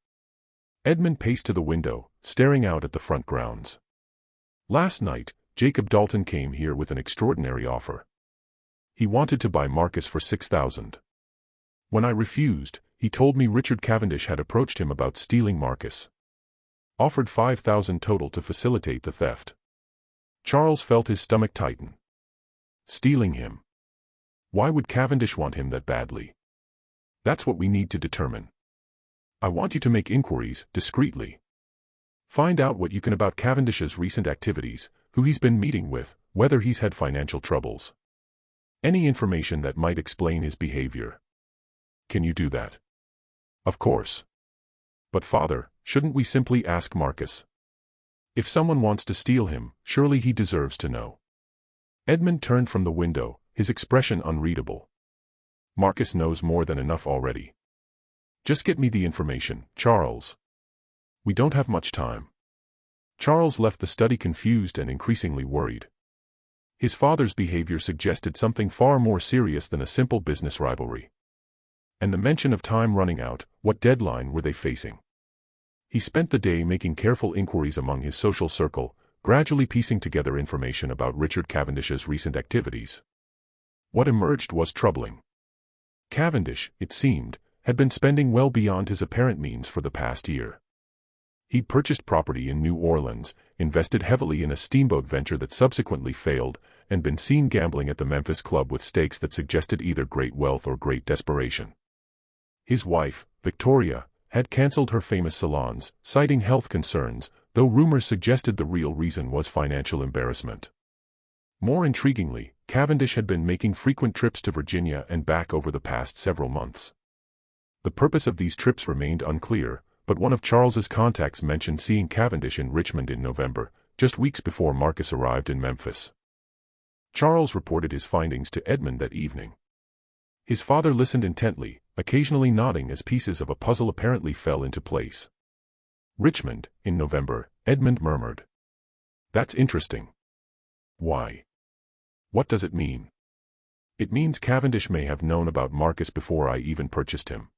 Edmund paced to the window, staring out at the front grounds. "Last night, Jacob Dalton came here with an extraordinary offer. He wanted to buy Marcus for $6,000. When I refused, he told me Richard Cavendish had approached him about stealing Marcus. Offered $5,000 total to facilitate the theft." Charles felt his stomach tighten. Stealing him? Why would Cavendish want him that badly? "That's what we need to determine. I want you to make inquiries, discreetly. Find out what you can about Cavendish's recent activities, who he's been meeting with, whether he's had financial troubles. Any information that might explain his behavior. Can you do that?" "Of course. But father, shouldn't we simply ask Marcus? If someone wants to steal him, surely he deserves to know." Edmund turned from the window, his expression unreadable. "Marcus knows more than enough already. Just get me the information, Charles. We don't have much time." Charles left the study confused and increasingly worried. His father's behavior suggested something far more serious than a simple business rivalry. And the mention of time running out, what deadline were they facing? He spent the day making careful inquiries among his social circle, gradually piecing together information about Richard Cavendish's recent activities. What emerged was troubling. Cavendish, it seemed, had been spending well beyond his apparent means for the past year. He'd purchased property in New Orleans, invested heavily in a steamboat venture that subsequently failed, and been seen gambling at the Memphis club with stakes that suggested either great wealth or great desperation. His wife, Victoria, had cancelled her famous salons, citing health concerns, though rumors suggested the real reason was financial embarrassment. More intriguingly, Cavendish had been making frequent trips to Virginia and back over the past several months. The purpose of these trips remained unclear, but one of Charles's contacts mentioned seeing Cavendish in Richmond in November, just weeks before Marcus arrived in Memphis. Charles reported his findings to Edmund that evening. His father listened intently, occasionally nodding as pieces of a puzzle apparently fell into place. "Richmond, in November," Edmund murmured. "That's interesting." "Why? What does it mean?" "It means Cavendish may have known about Marcus before I even purchased him.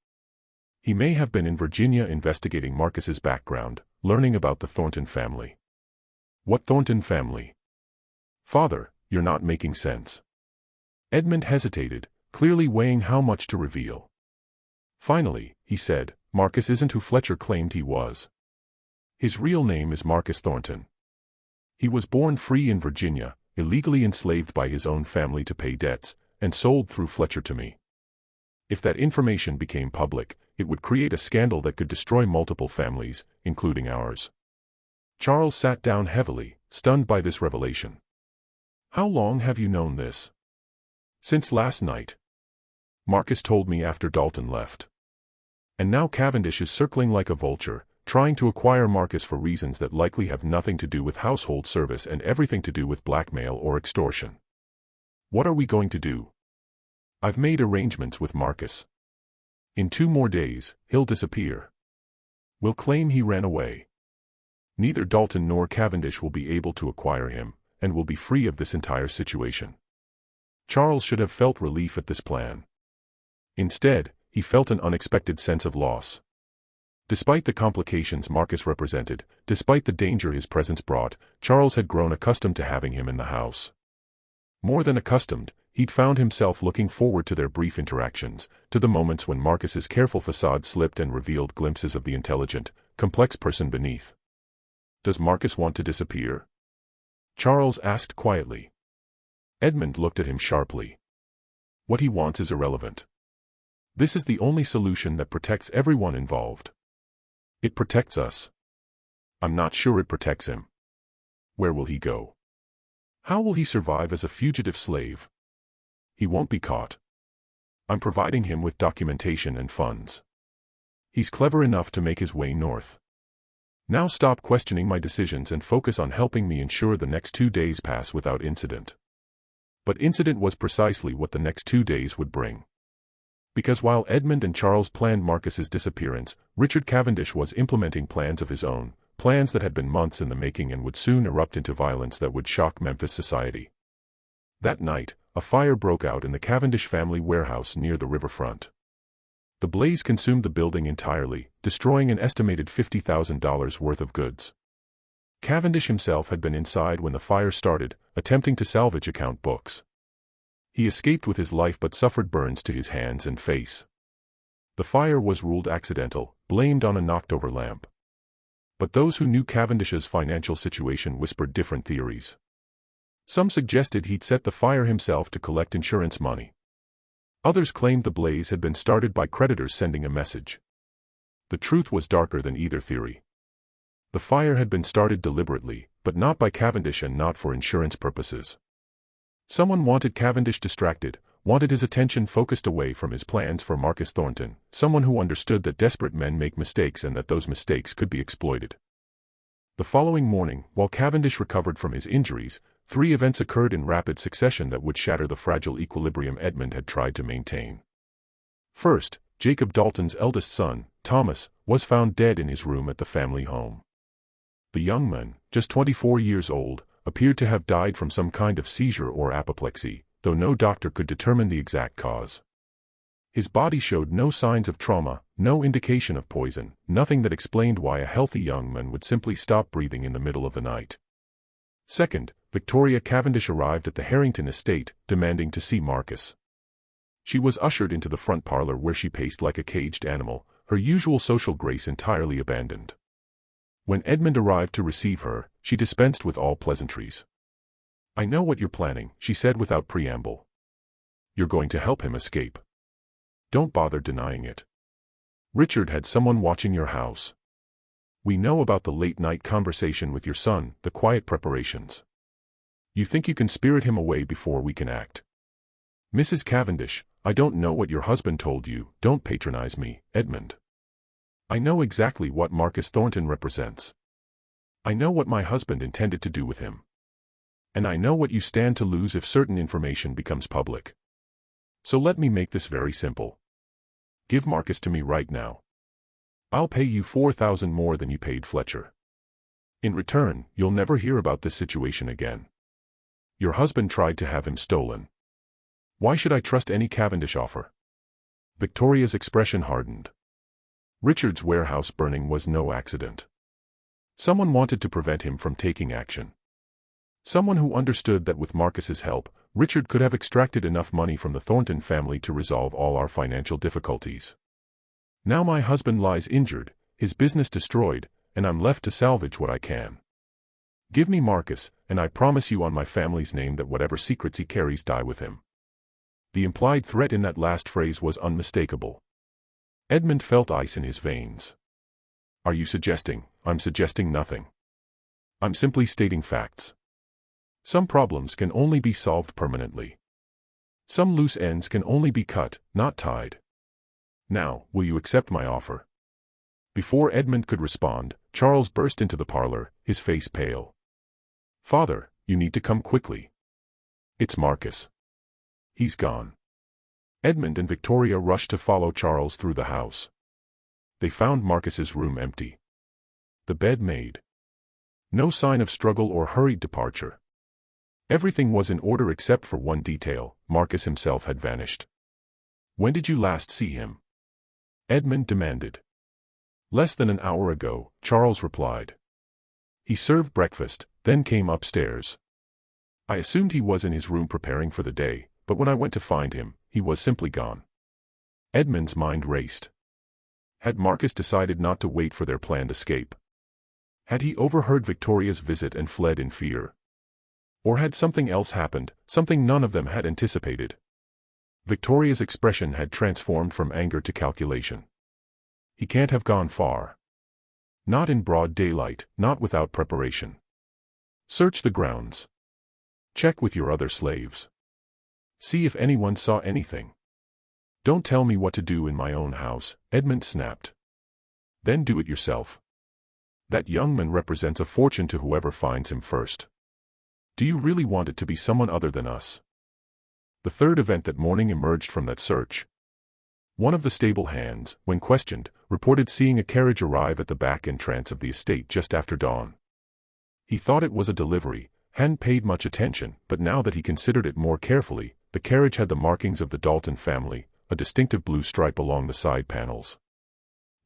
He may have been in Virginia investigating Marcus's background, learning about the Thornton family." "What Thornton family?" Father, you're not making sense. Edmund hesitated, clearly weighing how much to reveal. Finally, he said, Marcus isn't who Fletcher claimed he was. His real name is Marcus Thornton. He was born free in Virginia, illegally enslaved by his own family to pay debts, and sold through Fletcher to me. If that information became public, it would create a scandal that could destroy multiple families, including ours. Charles sat down heavily, stunned by this revelation. How long have you known this? Since last night. Marcus told me after Dalton left. And now Cavendish is circling like a vulture, trying to acquire Marcus for reasons that likely have nothing to do with household service and everything to do with blackmail or extortion. What are we going to do? I've made arrangements with Marcus. In 2 more days, he'll disappear. We'll claim he ran away. Neither Dalton nor Cavendish will be able to acquire him, and will be free of this entire situation. Charles should have felt relief at this plan. Instead, he felt an unexpected sense of loss. Despite the complications Marcus represented, despite the danger his presence brought, Charles had grown accustomed to having him in the house. More than accustomed, he'd found himself looking forward to their brief interactions, to the moments when Marcus's careful facade slipped and revealed glimpses of the intelligent, complex person beneath. Does Marcus want to disappear? Charles asked quietly. Edmund looked at him sharply. What he wants is irrelevant. This is the only solution that protects everyone involved. It protects us. I'm not sure it protects him. Where will he go? How will he survive as a fugitive slave? He won't be caught. I'm providing him with documentation and funds. He's clever enough to make his way north. Now stop questioning my decisions and focus on helping me ensure the next 2 days pass without incident. But incident was precisely what the next 2 days would bring. Because while Edmund and Charles planned Marcus's disappearance, Richard Cavendish was implementing plans of his own, plans that had been months in the making and would soon erupt into violence that would shock Memphis society. That night, a fire broke out in the Cavendish family warehouse near the riverfront. The blaze consumed the building entirely, destroying an estimated $50,000 worth of goods. Cavendish himself had been inside when the fire started, attempting to salvage account books. He escaped with his life but suffered burns to his hands and face. The fire was ruled accidental, blamed on a knocked-over lamp. But those who knew Cavendish's financial situation whispered different theories. Some suggested he'd set the fire himself to collect insurance money. Others claimed the blaze had been started by creditors sending a message. The truth was darker than either theory. The fire had been started deliberately, but not by Cavendish and not for insurance purposes. Someone wanted Cavendish distracted, wanted his attention focused away from his plans for Marcus Thornton, someone who understood that desperate men make mistakes and that those mistakes could be exploited. The following morning, while Cavendish recovered from his injuries, 3 events occurred in rapid succession that would shatter the fragile equilibrium Edmund had tried to maintain. First, Jacob Dalton's eldest son, Thomas, was found dead in his room at the family home. The young man, just 24 years old, appeared to have died from some kind of seizure or apoplexy, though no doctor could determine the exact cause. His body showed no signs of trauma, no indication of poison, nothing that explained why a healthy young man would simply stop breathing in the middle of the night. Second, Victoria Cavendish arrived at the Harrington estate, demanding to see Marcus. She was ushered into the front parlor where she paced like a caged animal, her usual social grace entirely abandoned. When Edmund arrived to receive her, she dispensed with all pleasantries. "I know what you're planning," she said without preamble. "You're going to help him escape. Don't bother denying it. Richard had someone watching your house. We know about the late-night conversation with your son, the quiet preparations. You think you can spirit him away before we can act. Mrs. Cavendish, I don't know what your husband told you, don't patronize me, Edmund. I know exactly what Marcus Thornton represents. I know what my husband intended to do with him. And I know what you stand to lose if certain information becomes public. So let me make this very simple. Give Marcus to me right now. I'll pay you $4,000 more than you paid Fletcher. In return, you'll never hear about this situation again. Your husband tried to have him stolen. Why should I trust any Cavendish offer?" Victoria's expression hardened. Richard's warehouse burning was no accident. Someone wanted to prevent him from taking action. Someone who understood that with Marcus's help, Richard could have extracted enough money from the Thornton family to resolve all our financial difficulties. Now my husband lies injured, his business destroyed, and I'm left to salvage what I can. Give me Marcus, and I promise you on my family's name that whatever secrets he carries die with him. The implied threat in that last phrase was unmistakable. Edmund felt ice in his veins. Are you suggesting? I'm suggesting nothing. I'm simply stating facts. Some problems can only be solved permanently. Some loose ends can only be cut, not tied. Now, will you accept my offer? Before Edmund could respond, Charles burst into the parlor, his face pale. Father, you need to come quickly. It's Marcus. He's gone. Edmund and Victoria rushed to follow Charles through the house. They found Marcus's room empty. The bed made. No sign of struggle or hurried departure. Everything was in order except for one detail: Marcus himself had vanished. When did you last see him? Edmund demanded. Less than an hour ago, Charles replied. He served breakfast, then came upstairs. I assumed he was in his room preparing for the day, but when I went to find him, he was simply gone. Edmund's mind raced. Had Marcus decided not to wait for their planned escape? Had he overheard Victoria's visit and fled in fear? Or had something else happened, something none of them had anticipated? Victoria's expression had transformed from anger to calculation. He can't have gone far. Not in broad daylight, not without preparation. Search the grounds. Check with your other slaves. See if anyone saw anything. Don't tell me what to do in my own house, Edmund snapped. Then do it yourself. That young man represents a fortune to whoever finds him first. Do you really want it to be someone other than us? The third event that morning emerged from that search. One of the stable hands, when questioned, reported seeing a carriage arrive at the back entrance of the estate just after dawn. He thought it was a delivery, hadn't paid much attention, but now that he considered it more carefully, the carriage had the markings of the Dalton family, a distinctive blue stripe along the side panels.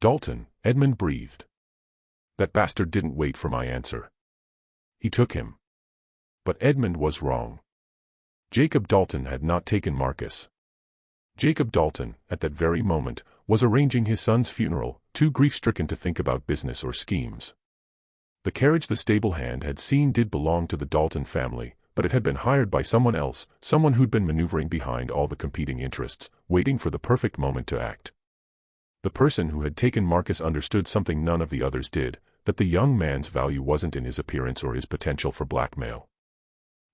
Dalton, Edmund breathed. That bastard didn't wait for my answer. He took him. But Edmund was wrong. Jacob Dalton had not taken Marcus. Jacob Dalton, at that very moment, was arranging his son's funeral, too grief-stricken to think about business or schemes. The carriage the stable hand had seen did belong to the Dalton family, but it had been hired by someone else, someone who'd been maneuvering behind all the competing interests, waiting for the perfect moment to act. The person who had taken Marcus understood something none of the others did, that the young man's value wasn't in his appearance or his potential for blackmail.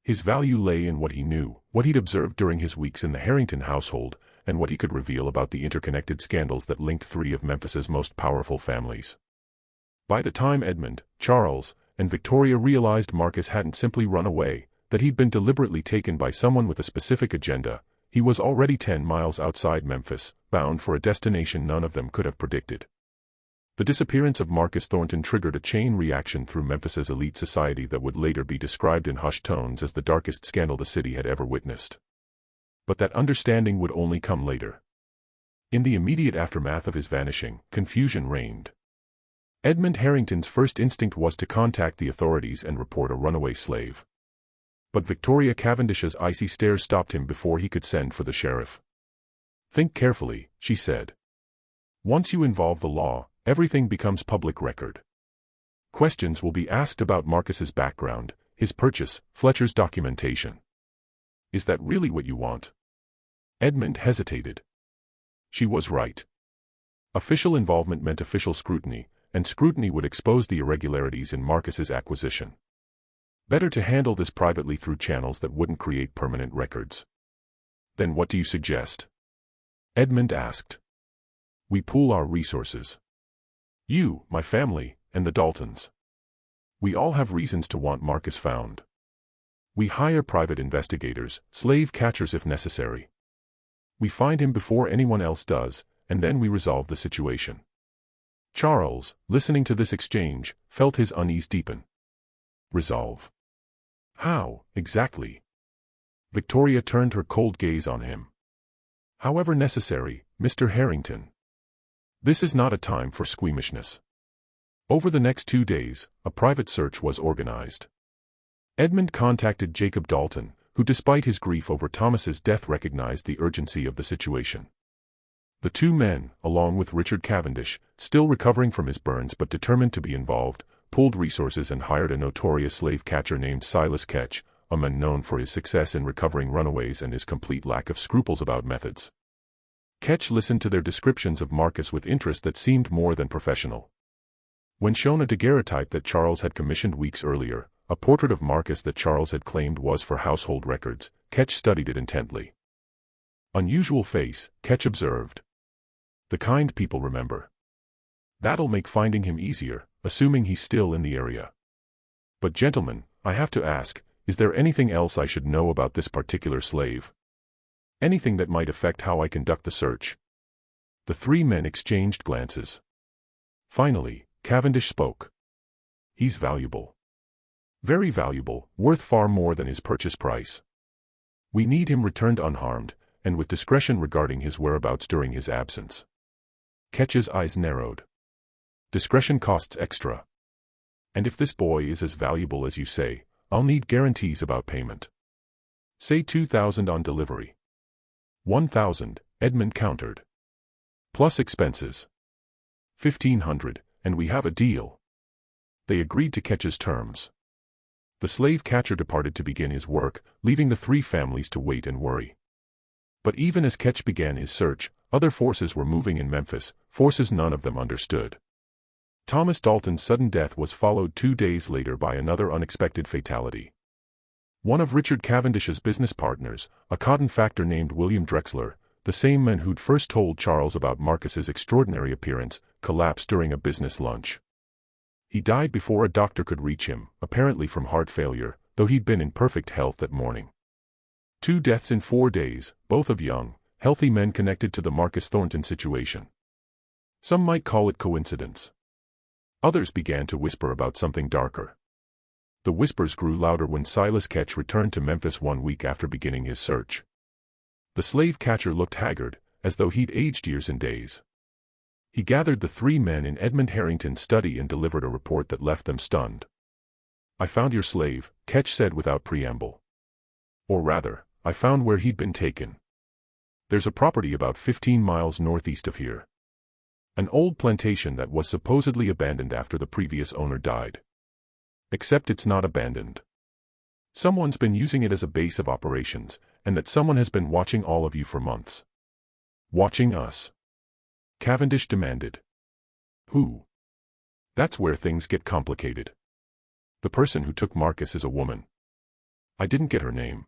His value lay in what he knew, what he'd observed during his weeks in the Harrington household, and what he could reveal about the interconnected scandals that linked three of Memphis's most powerful families. By the time Edmund, Charles, and Victoria realized Marcus hadn't simply run away, that he'd been deliberately taken by someone with a specific agenda, he was already 10 miles outside Memphis, bound for a destination none of them could have predicted. The disappearance of Marcus Thornton triggered a chain reaction through Memphis's elite society that would later be described in hushed tones as the darkest scandal the city had ever witnessed. But that understanding would only come later. In the immediate aftermath of his vanishing, confusion reigned. Edmund Harrington's first instinct was to contact the authorities and report a runaway slave. But Victoria Cavendish's icy stare stopped him before he could send for the sheriff. Think carefully, she said. Once you involve the law, everything becomes public record. Questions will be asked about Marcus's background, his purchase, Fletcher's documentation. Is that really what you want? Edmund hesitated. She was right. Official involvement meant official scrutiny, and scrutiny would expose the irregularities in Marcus's acquisition. Better to handle this privately through channels that wouldn't create permanent records. Then what do you suggest? Edmund asked. We pool our resources. You, my family, and the Daltons. We all have reasons to want Marcus found. We hire private investigators, slave catchers if necessary. We find him before anyone else does, and then we resolve the situation. Charles, listening to this exchange, felt his unease deepen. Resolve? How, exactly? Victoria turned her cold gaze on him. However necessary, Mr. Harrington. This is not a time for squeamishness. Over the next 2 days, a private search was organized. Edmund contacted Jacob Dalton, who despite his grief over Thomas's death recognized the urgency of the situation. The two men, along with Richard Cavendish, still recovering from his burns but determined to be involved, pooled resources and hired a notorious slave catcher named Silas Ketch, a man known for his success in recovering runaways and his complete lack of scruples about methods. Ketch listened to their descriptions of Marcus with interest that seemed more than professional. When shown a daguerreotype that Charles had commissioned weeks earlier, a portrait of Marcus that Charles had claimed was for household records, Ketch studied it intently. "Unusual face," Ketch observed. "The kind people remember. That'll make finding him easier, assuming he's still in the area. But gentlemen, I have to ask, is there anything else I should know about this particular slave? Anything that might affect how I conduct the search?" The three men exchanged glances. Finally, Cavendish spoke. "He's valuable. Very valuable, worth far more than his purchase price. We need him returned unharmed, and with discretion regarding his whereabouts during his absence." Ketch's eyes narrowed. "Discretion costs extra. And if this boy is as valuable as you say, I'll need guarantees about payment. Say 2,000 on delivery." 1,000, Edmund countered. "Plus expenses. 1,500, and we have a deal." They agreed to Ketch's terms. The slave catcher departed to begin his work, leaving the three families to wait and worry. But even as Ketch began his search, other forces were moving in Memphis, forces none of them understood. Thomas Dalton's sudden death was followed 2 days later by another unexpected fatality. One of Richard Cavendish's business partners, a cotton factor named William Drexler, the same man who'd first told Charles about Marcus's extraordinary appearance, collapsed during a business lunch. He died before a doctor could reach him, apparently from heart failure, though he'd been in perfect health that morning. 2 deaths in 4 days, both of young, healthy men connected to the Marcus Thornton situation. Some might call it coincidence. Others began to whisper about something darker. The whispers grew louder when Silas Ketch returned to Memphis 1 week after beginning his search. The slave catcher looked haggard, as though he'd aged years and days. He gathered the three men in Edmund Harrington's study and delivered a report that left them stunned. "I found your slave," Ketch said without preamble. "Or rather, I found where he'd been taken. There's a property about 15 miles northeast of here. An old plantation that was supposedly abandoned after the previous owner died. Except it's not abandoned. Someone's been using it as a base of operations, and that someone has been watching all of you for months." "Watching us?" Cavendish demanded. "Who?" "That's where things get complicated. The person who took Marcus is a woman. I didn't get her name.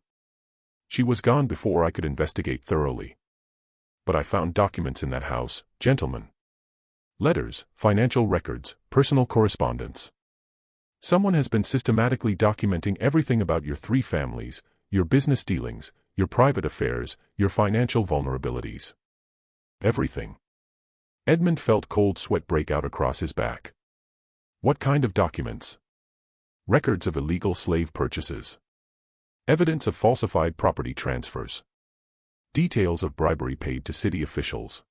She was gone before I could investigate thoroughly. But I found documents in that house, gentlemen. Letters, financial records, personal correspondence. Someone has been systematically documenting everything about your three families, your business dealings, your private affairs, your financial vulnerabilities. Everything." Edmund felt cold sweat break out across his back. "What kind of documents?" "Records of illegal slave purchases. Evidence of falsified property transfers. Details of bribery paid to city officials.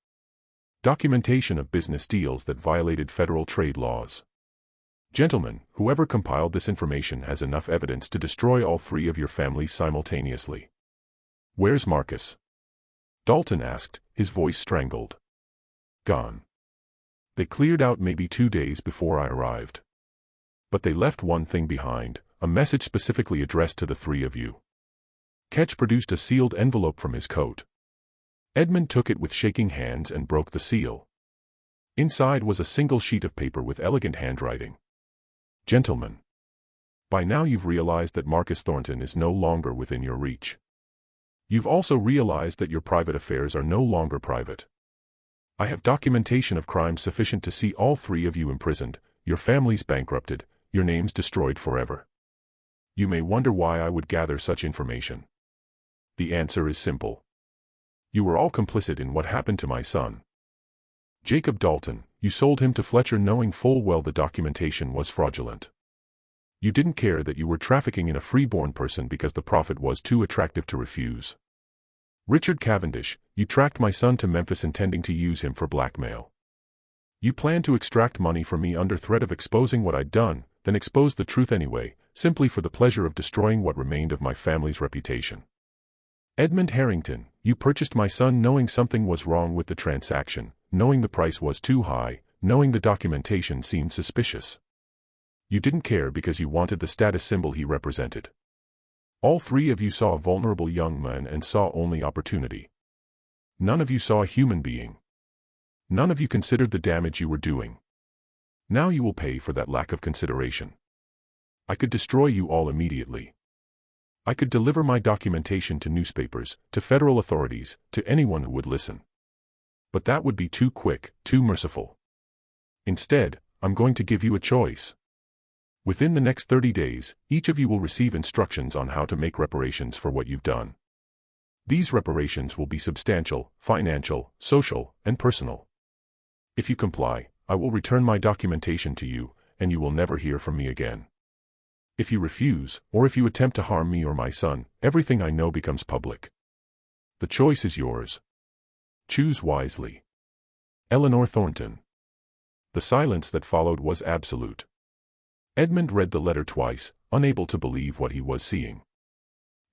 Documentation of business deals that violated federal trade laws. Gentlemen, whoever compiled this information has enough evidence to destroy all three of your families simultaneously." "Where's Marcus?" Dalton asked, his voice strangled. "Gone. They cleared out maybe 2 days before I arrived. But they left one thing behind, a message specifically addressed to the three of you." Ketch produced a sealed envelope from his coat. Edmund took it with shaking hands and broke the seal. Inside was a single sheet of paper with elegant handwriting. "Gentlemen, by now you've realized that Marcus Thornton is no longer within your reach. You've also realized that your private affairs are no longer private. I have documentation of crimes sufficient to see all three of you imprisoned, your families bankrupted, your names destroyed forever. You may wonder why I would gather such information. The answer is simple. You were all complicit in what happened to my son. Jacob Dalton, you sold him to Fletcher knowing full well the documentation was fraudulent. You didn't care that you were trafficking in a freeborn person because the profit was too attractive to refuse. Richard Cavendish, you tracked my son to Memphis intending to use him for blackmail. You planned to extract money from me under threat of exposing what I'd done, then exposed the truth anyway, simply for the pleasure of destroying what remained of my family's reputation. Edmund Harrington, you purchased my son knowing something was wrong with the transaction, knowing the price was too high, knowing the documentation seemed suspicious. You didn't care because you wanted the status symbol he represented. All three of you saw a vulnerable young man and saw only opportunity. None of you saw a human being. None of you considered the damage you were doing. Now you will pay for that lack of consideration. I could destroy you all immediately. I could deliver my documentation to newspapers, to federal authorities, to anyone who would listen. But that would be too quick, too merciful. Instead, I'm going to give you a choice. Within the next 30 days, each of you will receive instructions on how to make reparations for what you've done. These reparations will be substantial, financial, social, and personal. If you comply, I will return my documentation to you, and you will never hear from me again. If you refuse, or if you attempt to harm me or my son, everything I know becomes public. The choice is yours. Choose wisely. Eleanor Thornton. The silence that followed was absolute. Edmund read the letter twice, unable to believe what he was seeing.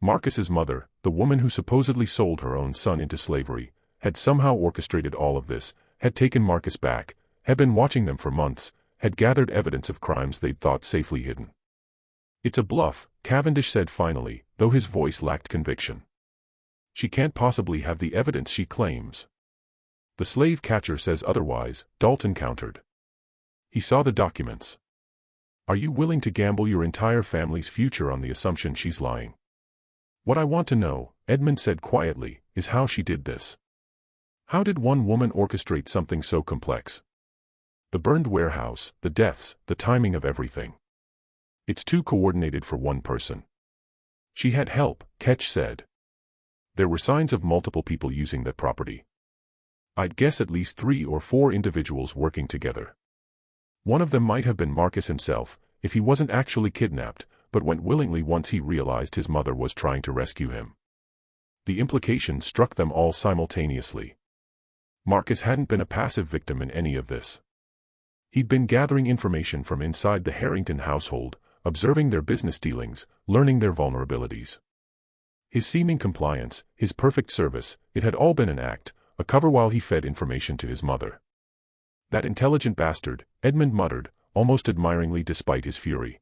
Marcus's mother, the woman who supposedly sold her own son into slavery, had somehow orchestrated all of this, had taken Marcus back, had been watching them for months, had gathered evidence of crimes they'd thought safely hidden. It's a bluff, Cavendish said finally, though his voice lacked conviction. She can't possibly have the evidence she claims. The slave catcher says otherwise, Dalton countered. He saw the documents. Are you willing to gamble your entire family's future on the assumption she's lying? What I want to know, Edmund said quietly, is how she did this. How did one woman orchestrate something so complex? The burned warehouse, the deaths, the timing of everything. It's too coordinated for one person. She had help, Ketch said. There were signs of multiple people using that property. I'd guess at least 3 or 4 individuals working together. One of them might have been Marcus himself, if he wasn't actually kidnapped, but went willingly once he realized his mother was trying to rescue him. The implication struck them all simultaneously. Marcus hadn't been a passive victim in any of this. He'd been gathering information from inside the Harrington household, observing their business dealings, learning their vulnerabilities. His seeming compliance, his perfect service, it had all been an act, a cover while he fed information to his mother. That intelligent bastard, Edmund muttered, almost admiringly despite his fury.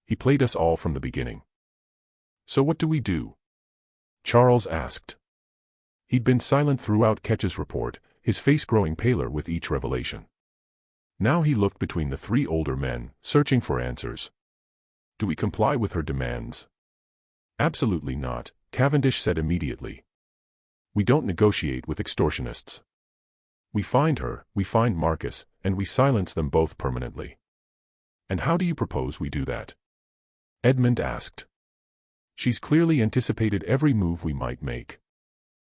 He played us all from the beginning. So what do we do? Charles asked. He'd been silent throughout Ketch's report, his face growing paler with each revelation. Now he looked between the 3 older men, searching for answers. Do we comply with her demands? Absolutely not, Cavendish said immediately. We don't negotiate with extortionists. We find her, we find Marcus, and we silence them both permanently. And how do you propose we do that? Edmund asked. She's clearly anticipated every move we might make.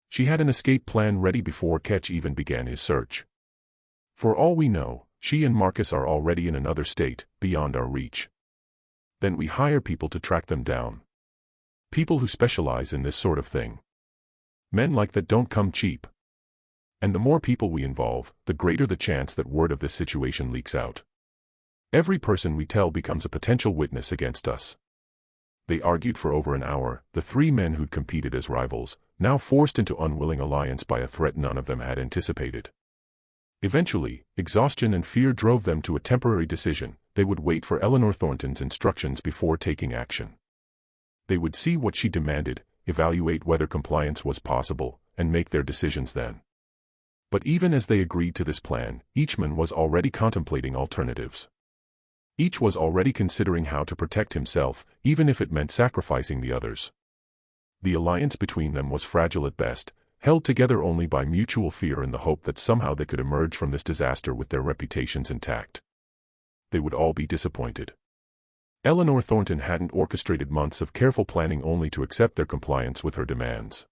She had an escape plan ready before Ketch even began his search. For all we know, she and Marcus are already in another state, beyond our reach. Then we hire people to track them down. People who specialize in this sort of thing. Men like that don't come cheap. And the more people we involve, the greater the chance that word of this situation leaks out. Every person we tell becomes a potential witness against us. They argued for over an hour, the 3 men who'd competed as rivals, now forced into unwilling alliance by a threat none of them had anticipated. Eventually, exhaustion and fear drove them to a temporary decision. They would wait for Eleanor Thornton's instructions before taking action. They would see what she demanded, evaluate whether compliance was possible, and make their decisions then. But even as they agreed to this plan, each man was already contemplating alternatives. Each was already considering how to protect himself, even if it meant sacrificing the others. The alliance between them was fragile at best, held together only by mutual fear and the hope that somehow they could emerge from this disaster with their reputations intact. They would all be disappointed. Eleanor Thornton hadn't orchestrated months of careful planning only to accept their compliance with her demands.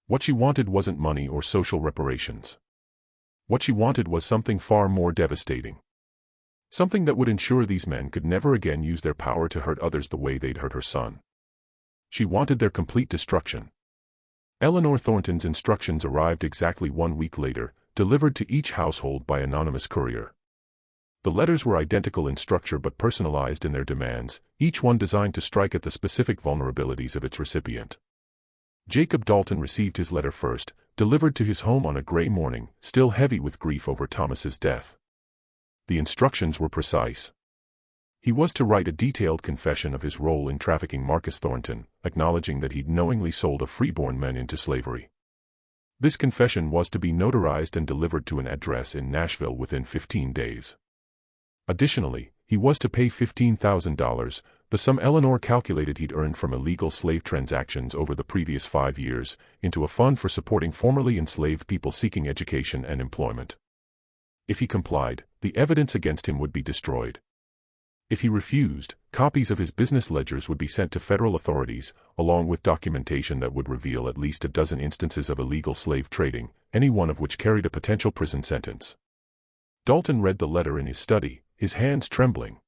What she wanted wasn't money or social reparations. What she wanted was something far more devastating. Something that would ensure these men could never again use their power to hurt others the way they'd hurt her son. She wanted their complete destruction. Eleanor Thornton's instructions arrived exactly 1 week later, delivered to each household by anonymous courier. The letters were identical in structure but personalized in their demands, each one designed to strike at the specific vulnerabilities of its recipient. Jacob Dalton received his letter first, delivered to his home on a gray morning, still heavy with grief over Thomas's death. The instructions were precise. He was to write a detailed confession of his role in trafficking Marcus Thornton, acknowledging that he'd knowingly sold a freeborn man into slavery. This confession was to be notarized and delivered to an address in Nashville within 15 days. Additionally, he was to pay $15,000, the sum Eleanor calculated he'd earned from illegal slave transactions over the previous 5 years, into a fund for supporting formerly enslaved people seeking education and employment. If he complied, the evidence against him would be destroyed. If he refused, copies of his business ledgers would be sent to federal authorities, along with documentation that would reveal at least a dozen instances of illegal slave trading, any one of which carried a potential prison sentence. Dalton read the letter in his study, his hands trembling.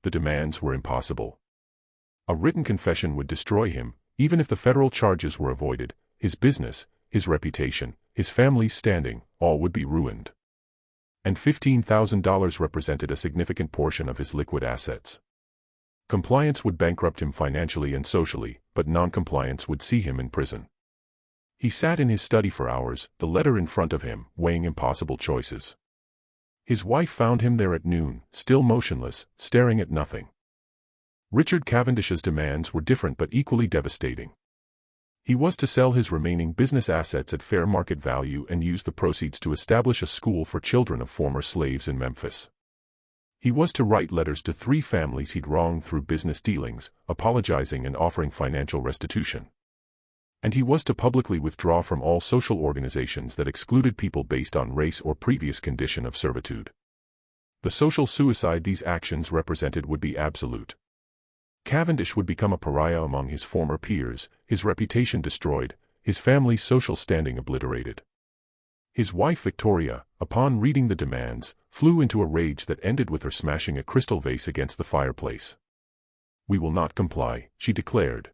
The demands were impossible. A written confession would destroy him, even if the federal charges were avoided. His business, his reputation, his family's standing, all would be ruined. And $15,000 represented a significant portion of his liquid assets. Compliance would bankrupt him financially and socially, but non-compliance would see him in prison. He sat in his study for hours, the letter in front of him, weighing impossible choices. His wife found him there at noon, still motionless, staring at nothing. Richard Cavendish's demands were different but equally devastating. He was to sell his remaining business assets at fair market value and use the proceeds to establish a school for children of former slaves in Memphis. He was to write letters to 3 families he'd wronged through business dealings, apologizing and offering financial restitution. And he was to publicly withdraw from all social organizations that excluded people based on race or previous condition of servitude. The social suicide these actions represented would be absolute. Cavendish would become a pariah among his former peers, his reputation destroyed, his family's social standing obliterated. His wife Victoria, upon reading the demands, flew into a rage that ended with her smashing a crystal vase against the fireplace. "We will not comply," she declared.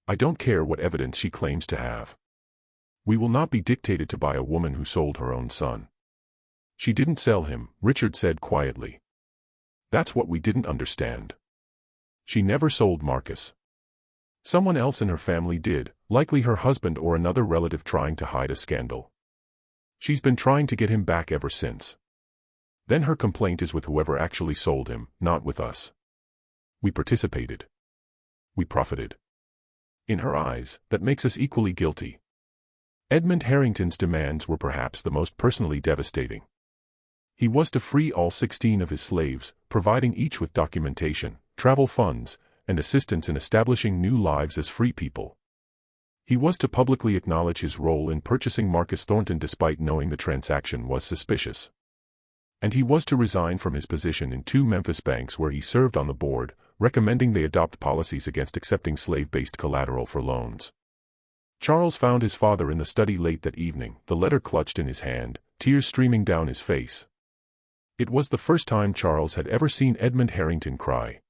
"I don't care what evidence she claims to have. We will not be dictated to by a woman who sold her own son." "She didn't sell him," Richard said quietly. "That's what we didn't understand. She never sold Marcus. Someone else in her family did, likely her husband or another relative trying to hide a scandal. She's been trying to get him back ever since. Then her complaint is with whoever actually sold him, not with us. We participated. We profited. In her eyes, that makes us equally guilty." Edmund Harrington's demands were perhaps the most personally devastating. He was to free all 16 of his slaves, providing each with documentation, travel funds, and assistance in establishing new lives as free people. He was to publicly acknowledge his role in purchasing Marcus Thornton despite knowing the transaction was suspicious. And he was to resign from his position in 2 Memphis banks where he served on the board, recommending they adopt policies against accepting slave-based collateral for loans. Charles found his father in the study late that evening, the letter clutched in his hand, tears streaming down his face. It was the first time Charles had ever seen Edmund Harrington cry.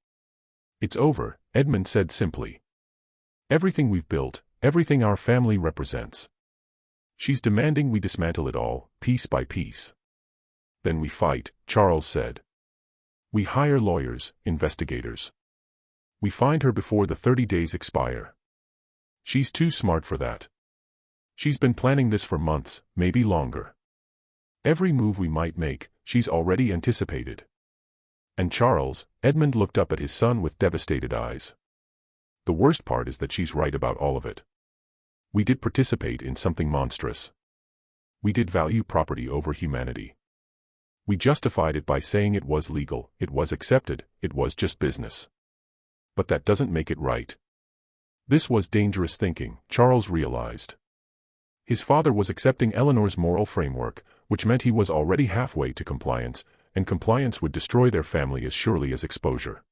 "It's over," Edmund said simply. "Everything we've built, everything our family represents. She's demanding we dismantle it all, piece by piece." "Then we fight," Charles said. "We hire lawyers, investigators. We find her before the 30 days expire. She's too smart for that. She's been planning this for months, maybe longer. Every move we might make, she's already anticipated." And Charles, Edmund looked up at his son with devastated eyes. "The worst part is that she's right about all of it. We did participate in something monstrous. We did value property over humanity. We justified it by saying it was legal, it was accepted, it was just business. But that doesn't make it right." This was dangerous thinking, Charles realized. His father was accepting Eleanor's moral framework, which meant he was already halfway to compliance, and compliance would destroy their family as surely as exposure.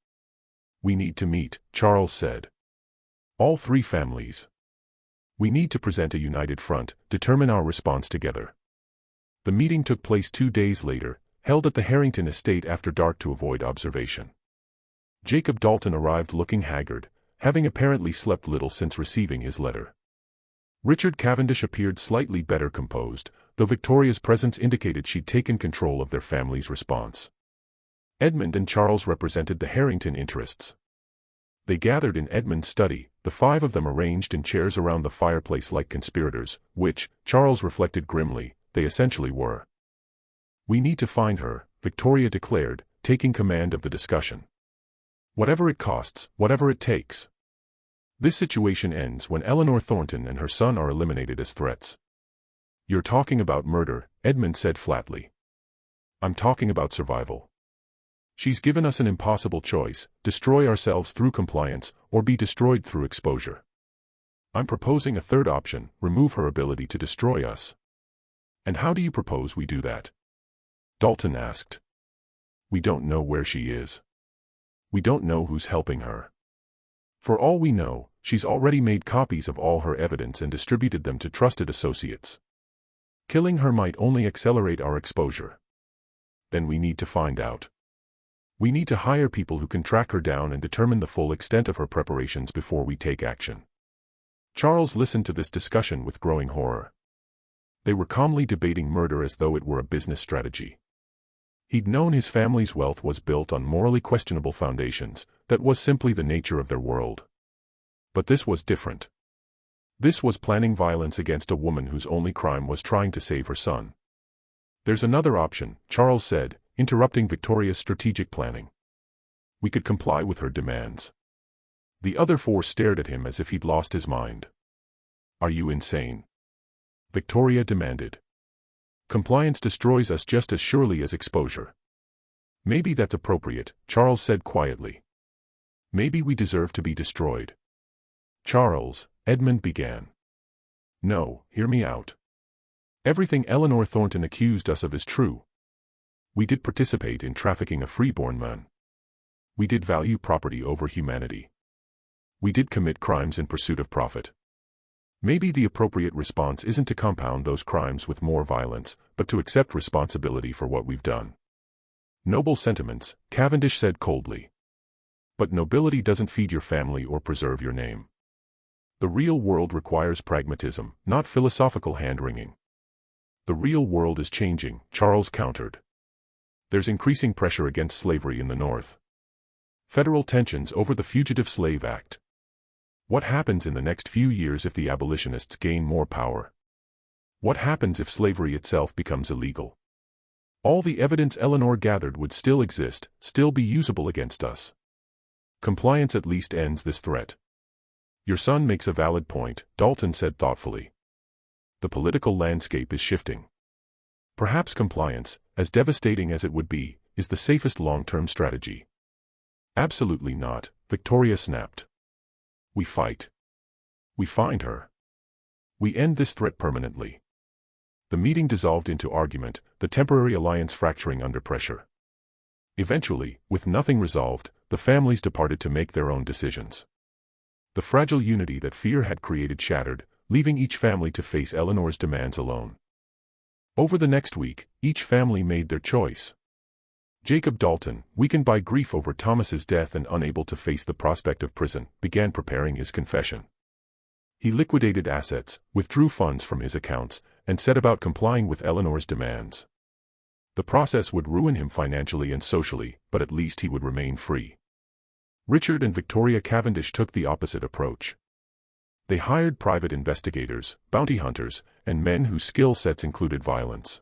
"We need to meet," Charles said. "All 3 families. We need to present a united front, determine our response together." The meeting took place 2 days later, held at the Harrington estate after dark to avoid observation. Jacob Dalton arrived looking haggard, having apparently slept little since receiving his letter. Richard Cavendish appeared slightly better composed, though Victoria's presence indicated she'd taken control of their family's response. Edmund and Charles represented the Harrington interests. They gathered in Edmund's study, the five of them arranged in chairs around the fireplace like conspirators, which, Charles reflected grimly, they essentially were. "We need to find her," Victoria declared, taking command of the discussion. "Whatever it costs, whatever it takes." This situation ends when Eleanor Thornton and her son are eliminated as threats. "You're talking about murder," Edmund said flatly. "I'm talking about survival. She's given us an impossible choice: destroy ourselves through compliance, or be destroyed through exposure. I'm proposing a third option: remove her ability to destroy us." "And how do you propose we do that?" Dalton asked. "We don't know where she is. We don't know who's helping her. For all we know, she's already made copies of all her evidence and distributed them to trusted associates. Killing her might only accelerate our exposure. Then we need to find out. We need to hire people who can track her down and determine the full extent of her preparations before we take action." Charles listened to this discussion with growing horror. They were calmly debating murder as though it were a business strategy. He'd known his family's wealth was built on morally questionable foundations, that was simply the nature of their world. But this was different. This was planning violence against a woman whose only crime was trying to save her son. "There's another option," Charles said, interrupting Victoria's strategic planning. "We could comply with her demands." The other four stared at him as if he'd lost his mind. "Are you insane?" Victoria demanded. "Compliance destroys us just as surely as exposure." "Maybe that's appropriate," Charles said quietly. "Maybe we deserve to be destroyed." "Charles," Edmund began. "No, hear me out. Everything Eleanor Thornton accused us of is true. We did participate in trafficking a freeborn man. We did value property over humanity. We did commit crimes in pursuit of profit. Maybe the appropriate response isn't to compound those crimes with more violence, but to accept responsibility for what we've done." "Noble sentiments," Cavendish said coldly. "But nobility doesn't feed your family or preserve your name. The real world requires pragmatism, not philosophical hand-wringing." "The real world is changing," Charles countered. "There's increasing pressure against slavery in the North. Federal tensions over the Fugitive Slave Act. What happens in the next few years if the abolitionists gain more power? What happens if slavery itself becomes illegal? All the evidence Eleanor gathered would still exist, still be usable against us. Compliance at least ends this threat." "Your son makes a valid point," Dalton said thoughtfully. "The political landscape is shifting. Perhaps compliance, as devastating as it would be, is the safest long-term strategy." "Absolutely not," Victoria snapped. "We fight. We find her. We end this threat permanently." The meeting dissolved into argument, the temporary alliance fracturing under pressure. Eventually, with nothing resolved, the families departed to make their own decisions. The fragile unity that fear had created shattered, leaving each family to face Eleanor's demands alone. Over the next week, each family made their choice. Jacob Dalton, weakened by grief over Thomas's death and unable to face the prospect of prison, began preparing his confession. He liquidated assets, withdrew funds from his accounts, and set about complying with Eleanor's demands. The process would ruin him financially and socially, but at least he would remain free. Richard and Victoria Cavendish took the opposite approach. They hired private investigators, bounty hunters, and men whose skill sets included violence.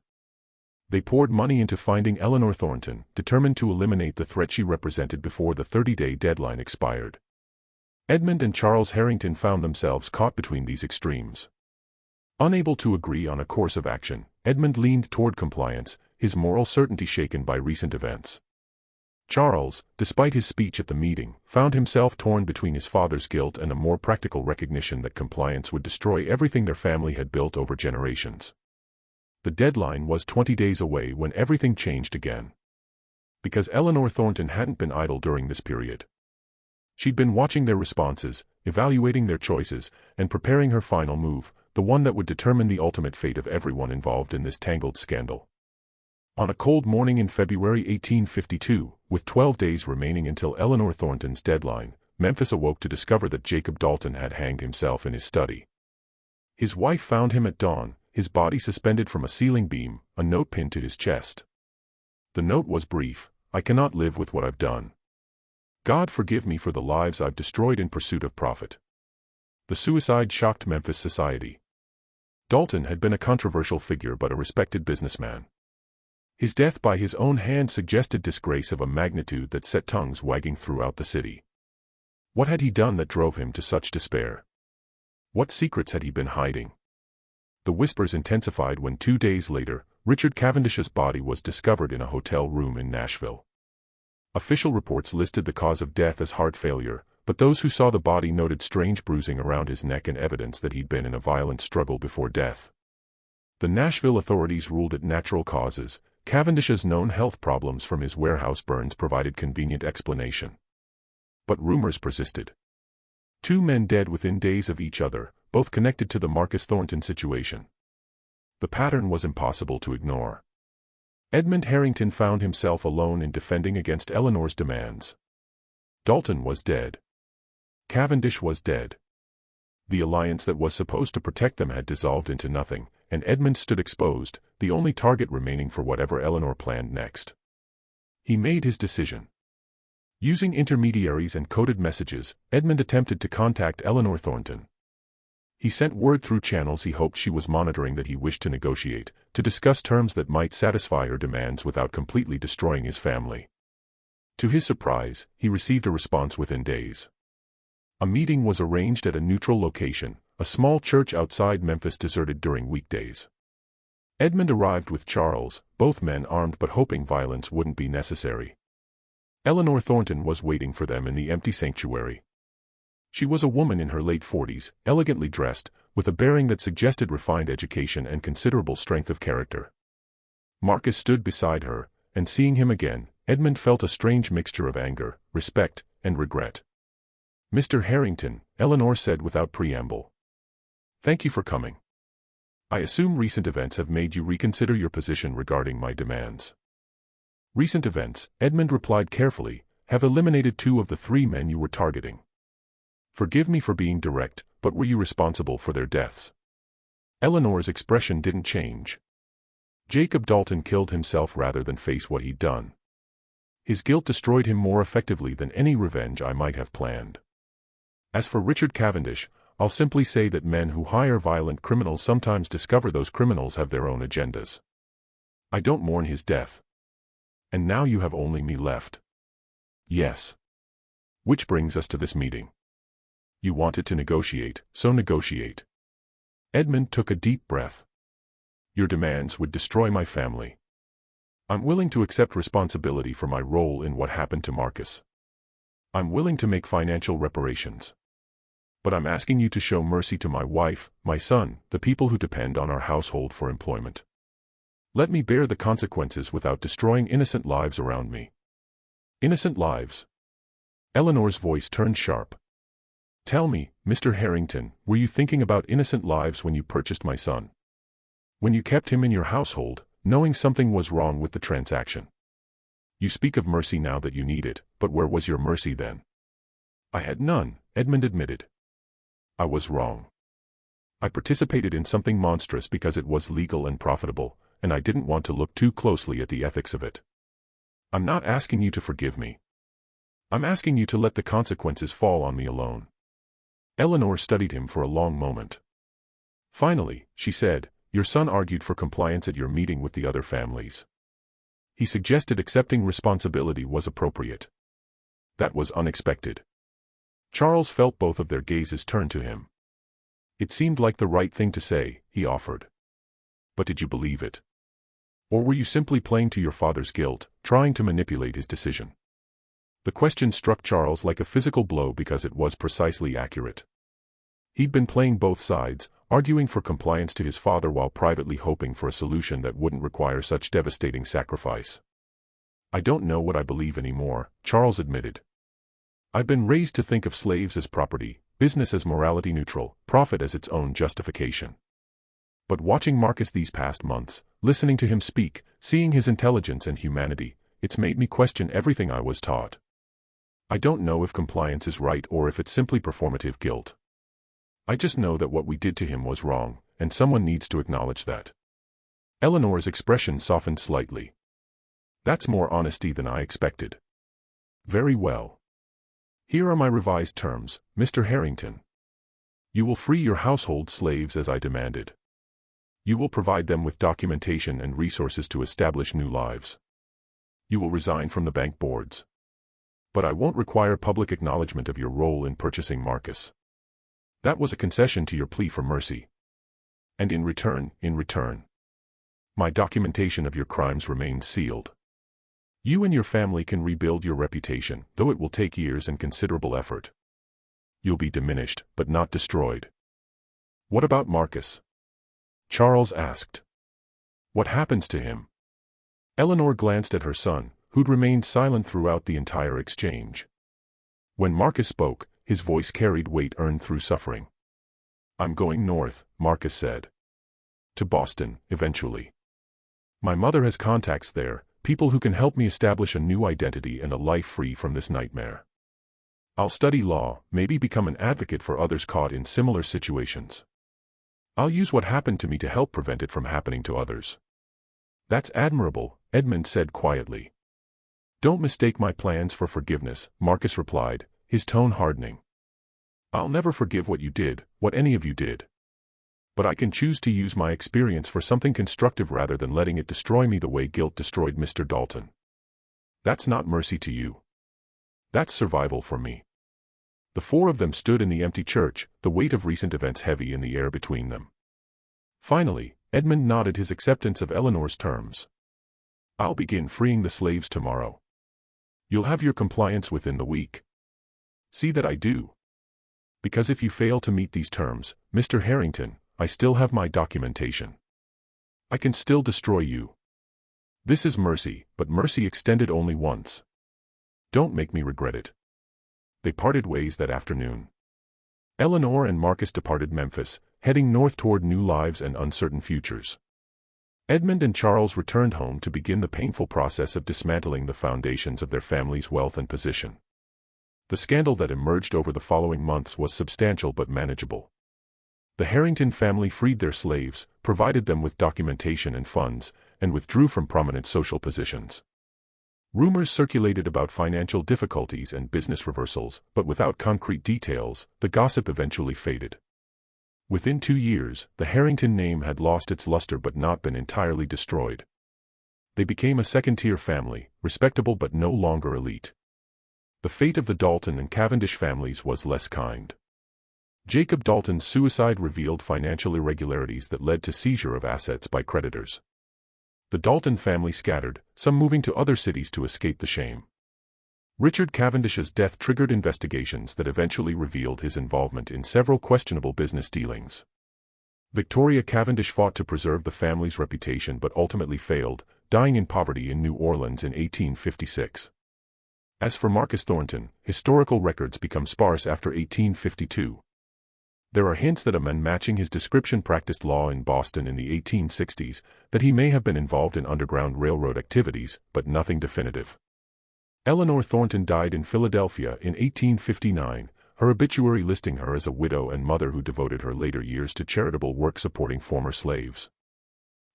They poured money into finding Eleanor Thornton, determined to eliminate the threat she represented before the 30-day deadline expired. Edmund and Charles Harrington found themselves caught between these extremes. Unable to agree on a course of action, Edmund leaned toward compliance, his moral certainty shaken by recent events. Charles, despite his speech at the meeting, found himself torn between his father's guilt and a more practical recognition that compliance would destroy everything their family had built over generations. The deadline was 20 days away when everything changed again. Because Eleanor Thornton hadn't been idle during this period. She'd been watching their responses, evaluating their choices, and preparing her final move, the one that would determine the ultimate fate of everyone involved in this tangled scandal. On a cold morning in February 1852, with 12 days remaining until Eleanor Thornton's deadline, Memphis awoke to discover that Jacob Dalton had hanged himself in his study. His wife found him at dawn, his body suspended from a ceiling beam, a note pinned to his chest. The note was brief: I cannot live with what I've done. God forgive me for the lives I've destroyed in pursuit of profit. The suicide shocked Memphis society. Dalton had been a controversial figure but a respected businessman. His death by his own hand suggested disgrace of a magnitude that set tongues wagging throughout the city. What had he done that drove him to such despair? What secrets had he been hiding? The whispers intensified when 2 days later, Richard Cavendish's body was discovered in a hotel room in Nashville. Official reports listed the cause of death as heart failure, but those who saw the body noted strange bruising around his neck and evidence that he'd been in a violent struggle before death. The Nashville authorities ruled it natural causes. Cavendish's known health problems from his warehouse burns provided convenient explanation. But rumors persisted. 2 men dead within days of each other, both connected to the Marcus Thornton situation. The pattern was impossible to ignore. Edmund Harrington found himself alone in defending against Eleanor's demands. Dalton was dead. Cavendish was dead. The alliance that was supposed to protect them had dissolved into nothing, and Edmund stood exposed, the only target remaining for whatever Eleanor planned next. He made his decision. Using intermediaries and coded messages, Edmund attempted to contact Eleanor Thornton. He sent word through channels he hoped she was monitoring that he wished to negotiate, to discuss terms that might satisfy her demands without completely destroying his family. To his surprise, he received a response within days. A meeting was arranged at a neutral location, a small church outside Memphis deserted during weekdays. Edmund arrived with Charles, both men armed but hoping violence wouldn't be necessary. Eleanor Thornton was waiting for them in the empty sanctuary. She was a woman in her late 40s, elegantly dressed, with a bearing that suggested refined education and considerable strength of character. Marcus stood beside her, and seeing him again, Edmund felt a strange mixture of anger, respect, and regret. "Mr. Harrington," Eleanor said without preamble. "Thank you for coming. I assume recent events have made you reconsider your position regarding my demands." "Recent events," Edmund replied carefully, "have eliminated 2 of the 3 men you were targeting. Forgive me for being direct, but were you responsible for their deaths?" Eleanor's expression didn't change. Jacob Dalton killed himself rather than face what he'd done. His guilt destroyed him more effectively than any revenge I might have planned. As for Richard Cavendish, I'll simply say that men who hire violent criminals sometimes discover those criminals have their own agendas. I don't mourn his death. And now you have only me left. Yes. Which brings us to this meeting. You wanted to negotiate, so negotiate. Edmund took a deep breath. Your demands would destroy my family. I'm willing to accept responsibility for my role in what happened to Marcus. I'm willing to make financial reparations. But I'm asking you to show mercy to my wife, my son, the people who depend on our household for employment. Let me bear the consequences without destroying innocent lives around me." "Innocent lives?" Eleanor's voice turned sharp. "Tell me, Mr. Harrington, were you thinking about innocent lives when you purchased my son? When you kept him in your household, knowing something was wrong with the transaction? You speak of mercy now that you need it, but where was your mercy then?" "I had none," Edmund admitted. "I was wrong. I participated in something monstrous because it was legal and profitable, and I didn't want to look too closely at the ethics of it. I'm not asking you to forgive me. I'm asking you to let the consequences fall on me alone." Eleanor studied him for a long moment. Finally, she said, "Your son argued for compliance at your meeting with the other families. He suggested accepting responsibility was appropriate. That was unexpected." Charles felt both of their gazes turn to him. "It seemed like the right thing to say," he offered. "But did you believe it? Or were you simply playing to your father's guilt, trying to manipulate his decision?" The question struck Charles like a physical blow because it was precisely accurate. He'd been playing both sides, arguing for compliance to his father while privately hoping for a solution that wouldn't require such devastating sacrifice. "I don't know what I believe anymore," Charles admitted. "I've been raised to think of slaves as property, business as morality neutral, profit as its own justification. But watching Marcus these past months, listening to him speak, seeing his intelligence and humanity, it's made me question everything I was taught. I don't know if compliance is right or if it's simply performative guilt. I just know that what we did to him was wrong, and someone needs to acknowledge that." Eleanor's expression softened slightly. That's more honesty than I expected. Very well. Here are my revised terms, Mr. Harrington. You will free your household slaves as I demanded. You will provide them with documentation and resources to establish new lives. You will resign from the bank boards. But I won't require public acknowledgement of your role in purchasing Marcus. That was a concession to your plea for mercy. And in return, my documentation of your crimes remains sealed. You and your family can rebuild your reputation, though it will take years and considerable effort. You'll be diminished, but not destroyed. What about Marcus? Charles asked. What happens to him? Eleanor glanced at her son, who'd remained silent throughout the entire exchange. When Marcus spoke, his voice carried weight earned through suffering. I'm going north, Marcus said. To Boston, eventually. My mother has contacts there, people who can help me establish a new identity and a life free from this nightmare. I'll study law, maybe become an advocate for others caught in similar situations. I'll use what happened to me to help prevent it from happening to others. That's admirable, Edmund said quietly. Don't mistake my plans for forgiveness, Marcus replied, his tone hardening. I'll never forgive what you did, what any of you did. But I can choose to use my experience for something constructive rather than letting it destroy me the way guilt destroyed Mr. Dalton. That's not mercy to you. That's survival for me. The four of them stood in the empty church, the weight of recent events heavy in the air between them. Finally, Edmund nodded his acceptance of Eleanor's terms. I'll begin freeing the slaves tomorrow. You'll have your compliance within the week. See that I do. Because if you fail to meet these terms, Mr. Harrington, I still have my documentation. I can still destroy you. This is mercy, but mercy extended only once. Don't make me regret it. They parted ways that afternoon. Eleanor and Marcus departed Memphis, heading north toward new lives and uncertain futures. Edmund and Charles returned home to begin the painful process of dismantling the foundations of their family's wealth and position. The scandal that emerged over the following months was substantial but manageable. The Harrington family freed their slaves, provided them with documentation and funds, and withdrew from prominent social positions. Rumors circulated about financial difficulties and business reversals, but without concrete details, the gossip eventually faded. Within 2 years, the Harrington name had lost its luster but not been entirely destroyed. They became a second-tier family, respectable but no longer elite. The fate of the Dalton and Cavendish families was less kind. Jacob Dalton's suicide revealed financial irregularities that led to seizure of assets by creditors. The Dalton family scattered, some moving to other cities to escape the shame. Richard Cavendish's death triggered investigations that eventually revealed his involvement in several questionable business dealings. Victoria Cavendish fought to preserve the family's reputation but ultimately failed, dying in poverty in New Orleans in 1856. As for Marcus Thornton, historical records become sparse after 1852. There are hints that a man matching his description practiced law in Boston in the 1860s, that he may have been involved in Underground Railroad activities, but nothing definitive. Eleanor Thornton died in Philadelphia in 1859, her obituary listing her as a widow and mother who devoted her later years to charitable work supporting former slaves.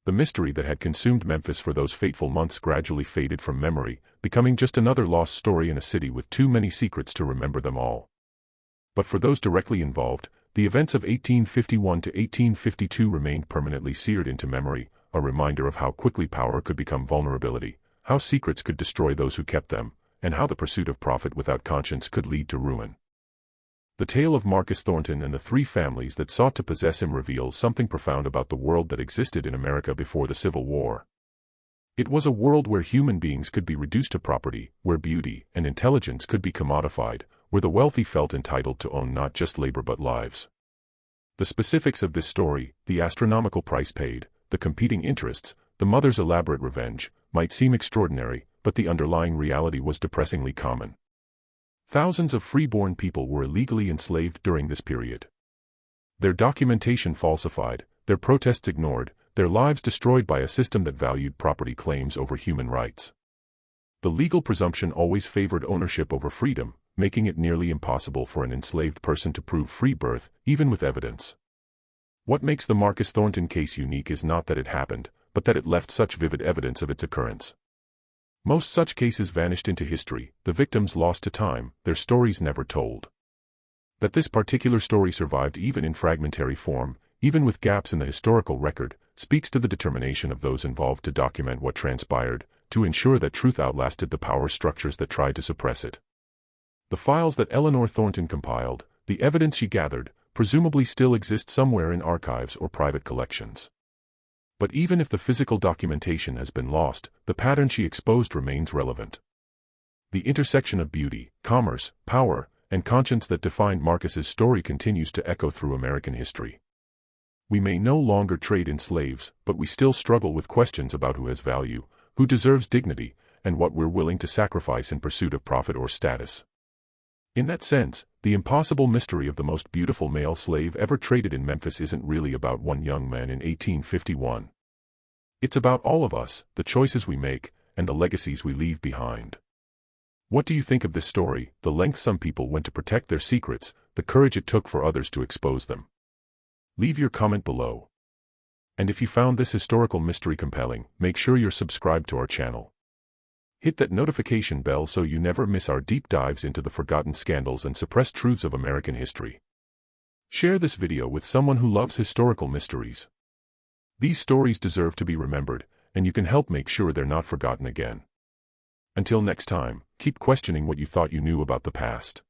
The mystery that had consumed Memphis for those fateful months gradually faded from memory, becoming just another lost story in a city with too many secrets to remember them all. But for those directly involved, the events of 1851 to 1852 remained permanently seared into memory, a reminder of how quickly power could become vulnerability, how secrets could destroy those who kept them, and how the pursuit of profit without conscience could lead to ruin. The tale of Marcus Thornton and the 3 families that sought to possess him reveals something profound about the world that existed in America before the Civil War. It was a world where human beings could be reduced to property, where beauty and intelligence could be commodified, where the wealthy felt entitled to own not just labor but lives. The specifics of this story, the astronomical price paid, the competing interests, the mother's elaborate revenge, might seem extraordinary, but the underlying reality was depressingly common. Thousands of freeborn people were illegally enslaved during this period. Their documentation falsified, their protests ignored, their lives destroyed by a system that valued property claims over human rights. The legal presumption always favored ownership over freedom, making it nearly impossible for an enslaved person to prove free birth, even with evidence. What makes the Marcus Thornton case unique is not that it happened, but that it left such vivid evidence of its occurrence. Most such cases vanished into history, the victims lost to time, their stories never told. That this particular story survived even in fragmentary form, even with gaps in the historical record, speaks to the determination of those involved to document what transpired, to ensure that truth outlasted the power structures that tried to suppress it. The files that Eleanor Thornton compiled, the evidence she gathered, presumably still exist somewhere in archives or private collections. But even if the physical documentation has been lost, the pattern she exposed remains relevant. The intersection of beauty, commerce, power, and conscience that defined Marcus's story continues to echo through American history. We may no longer trade in slaves, but we still struggle with questions about who has value, who deserves dignity, and what we're willing to sacrifice in pursuit of profit or status. In that sense, the impossible mystery of the most beautiful male slave ever traded in Memphis isn't really about one young man in 1851. It's about all of us, the choices we make, and the legacies we leave behind. What do you think of this story, the length some people went to protect their secrets, the courage it took for others to expose them? Leave your comment below. And if you found this historical mystery compelling, make sure you're subscribed to our channel. Hit that notification bell so you never miss our deep dives into the forgotten scandals and suppressed truths of American history. Share this video with someone who loves historical mysteries. These stories deserve to be remembered, and you can help make sure they're not forgotten again. Until next time, keep questioning what you thought you knew about the past.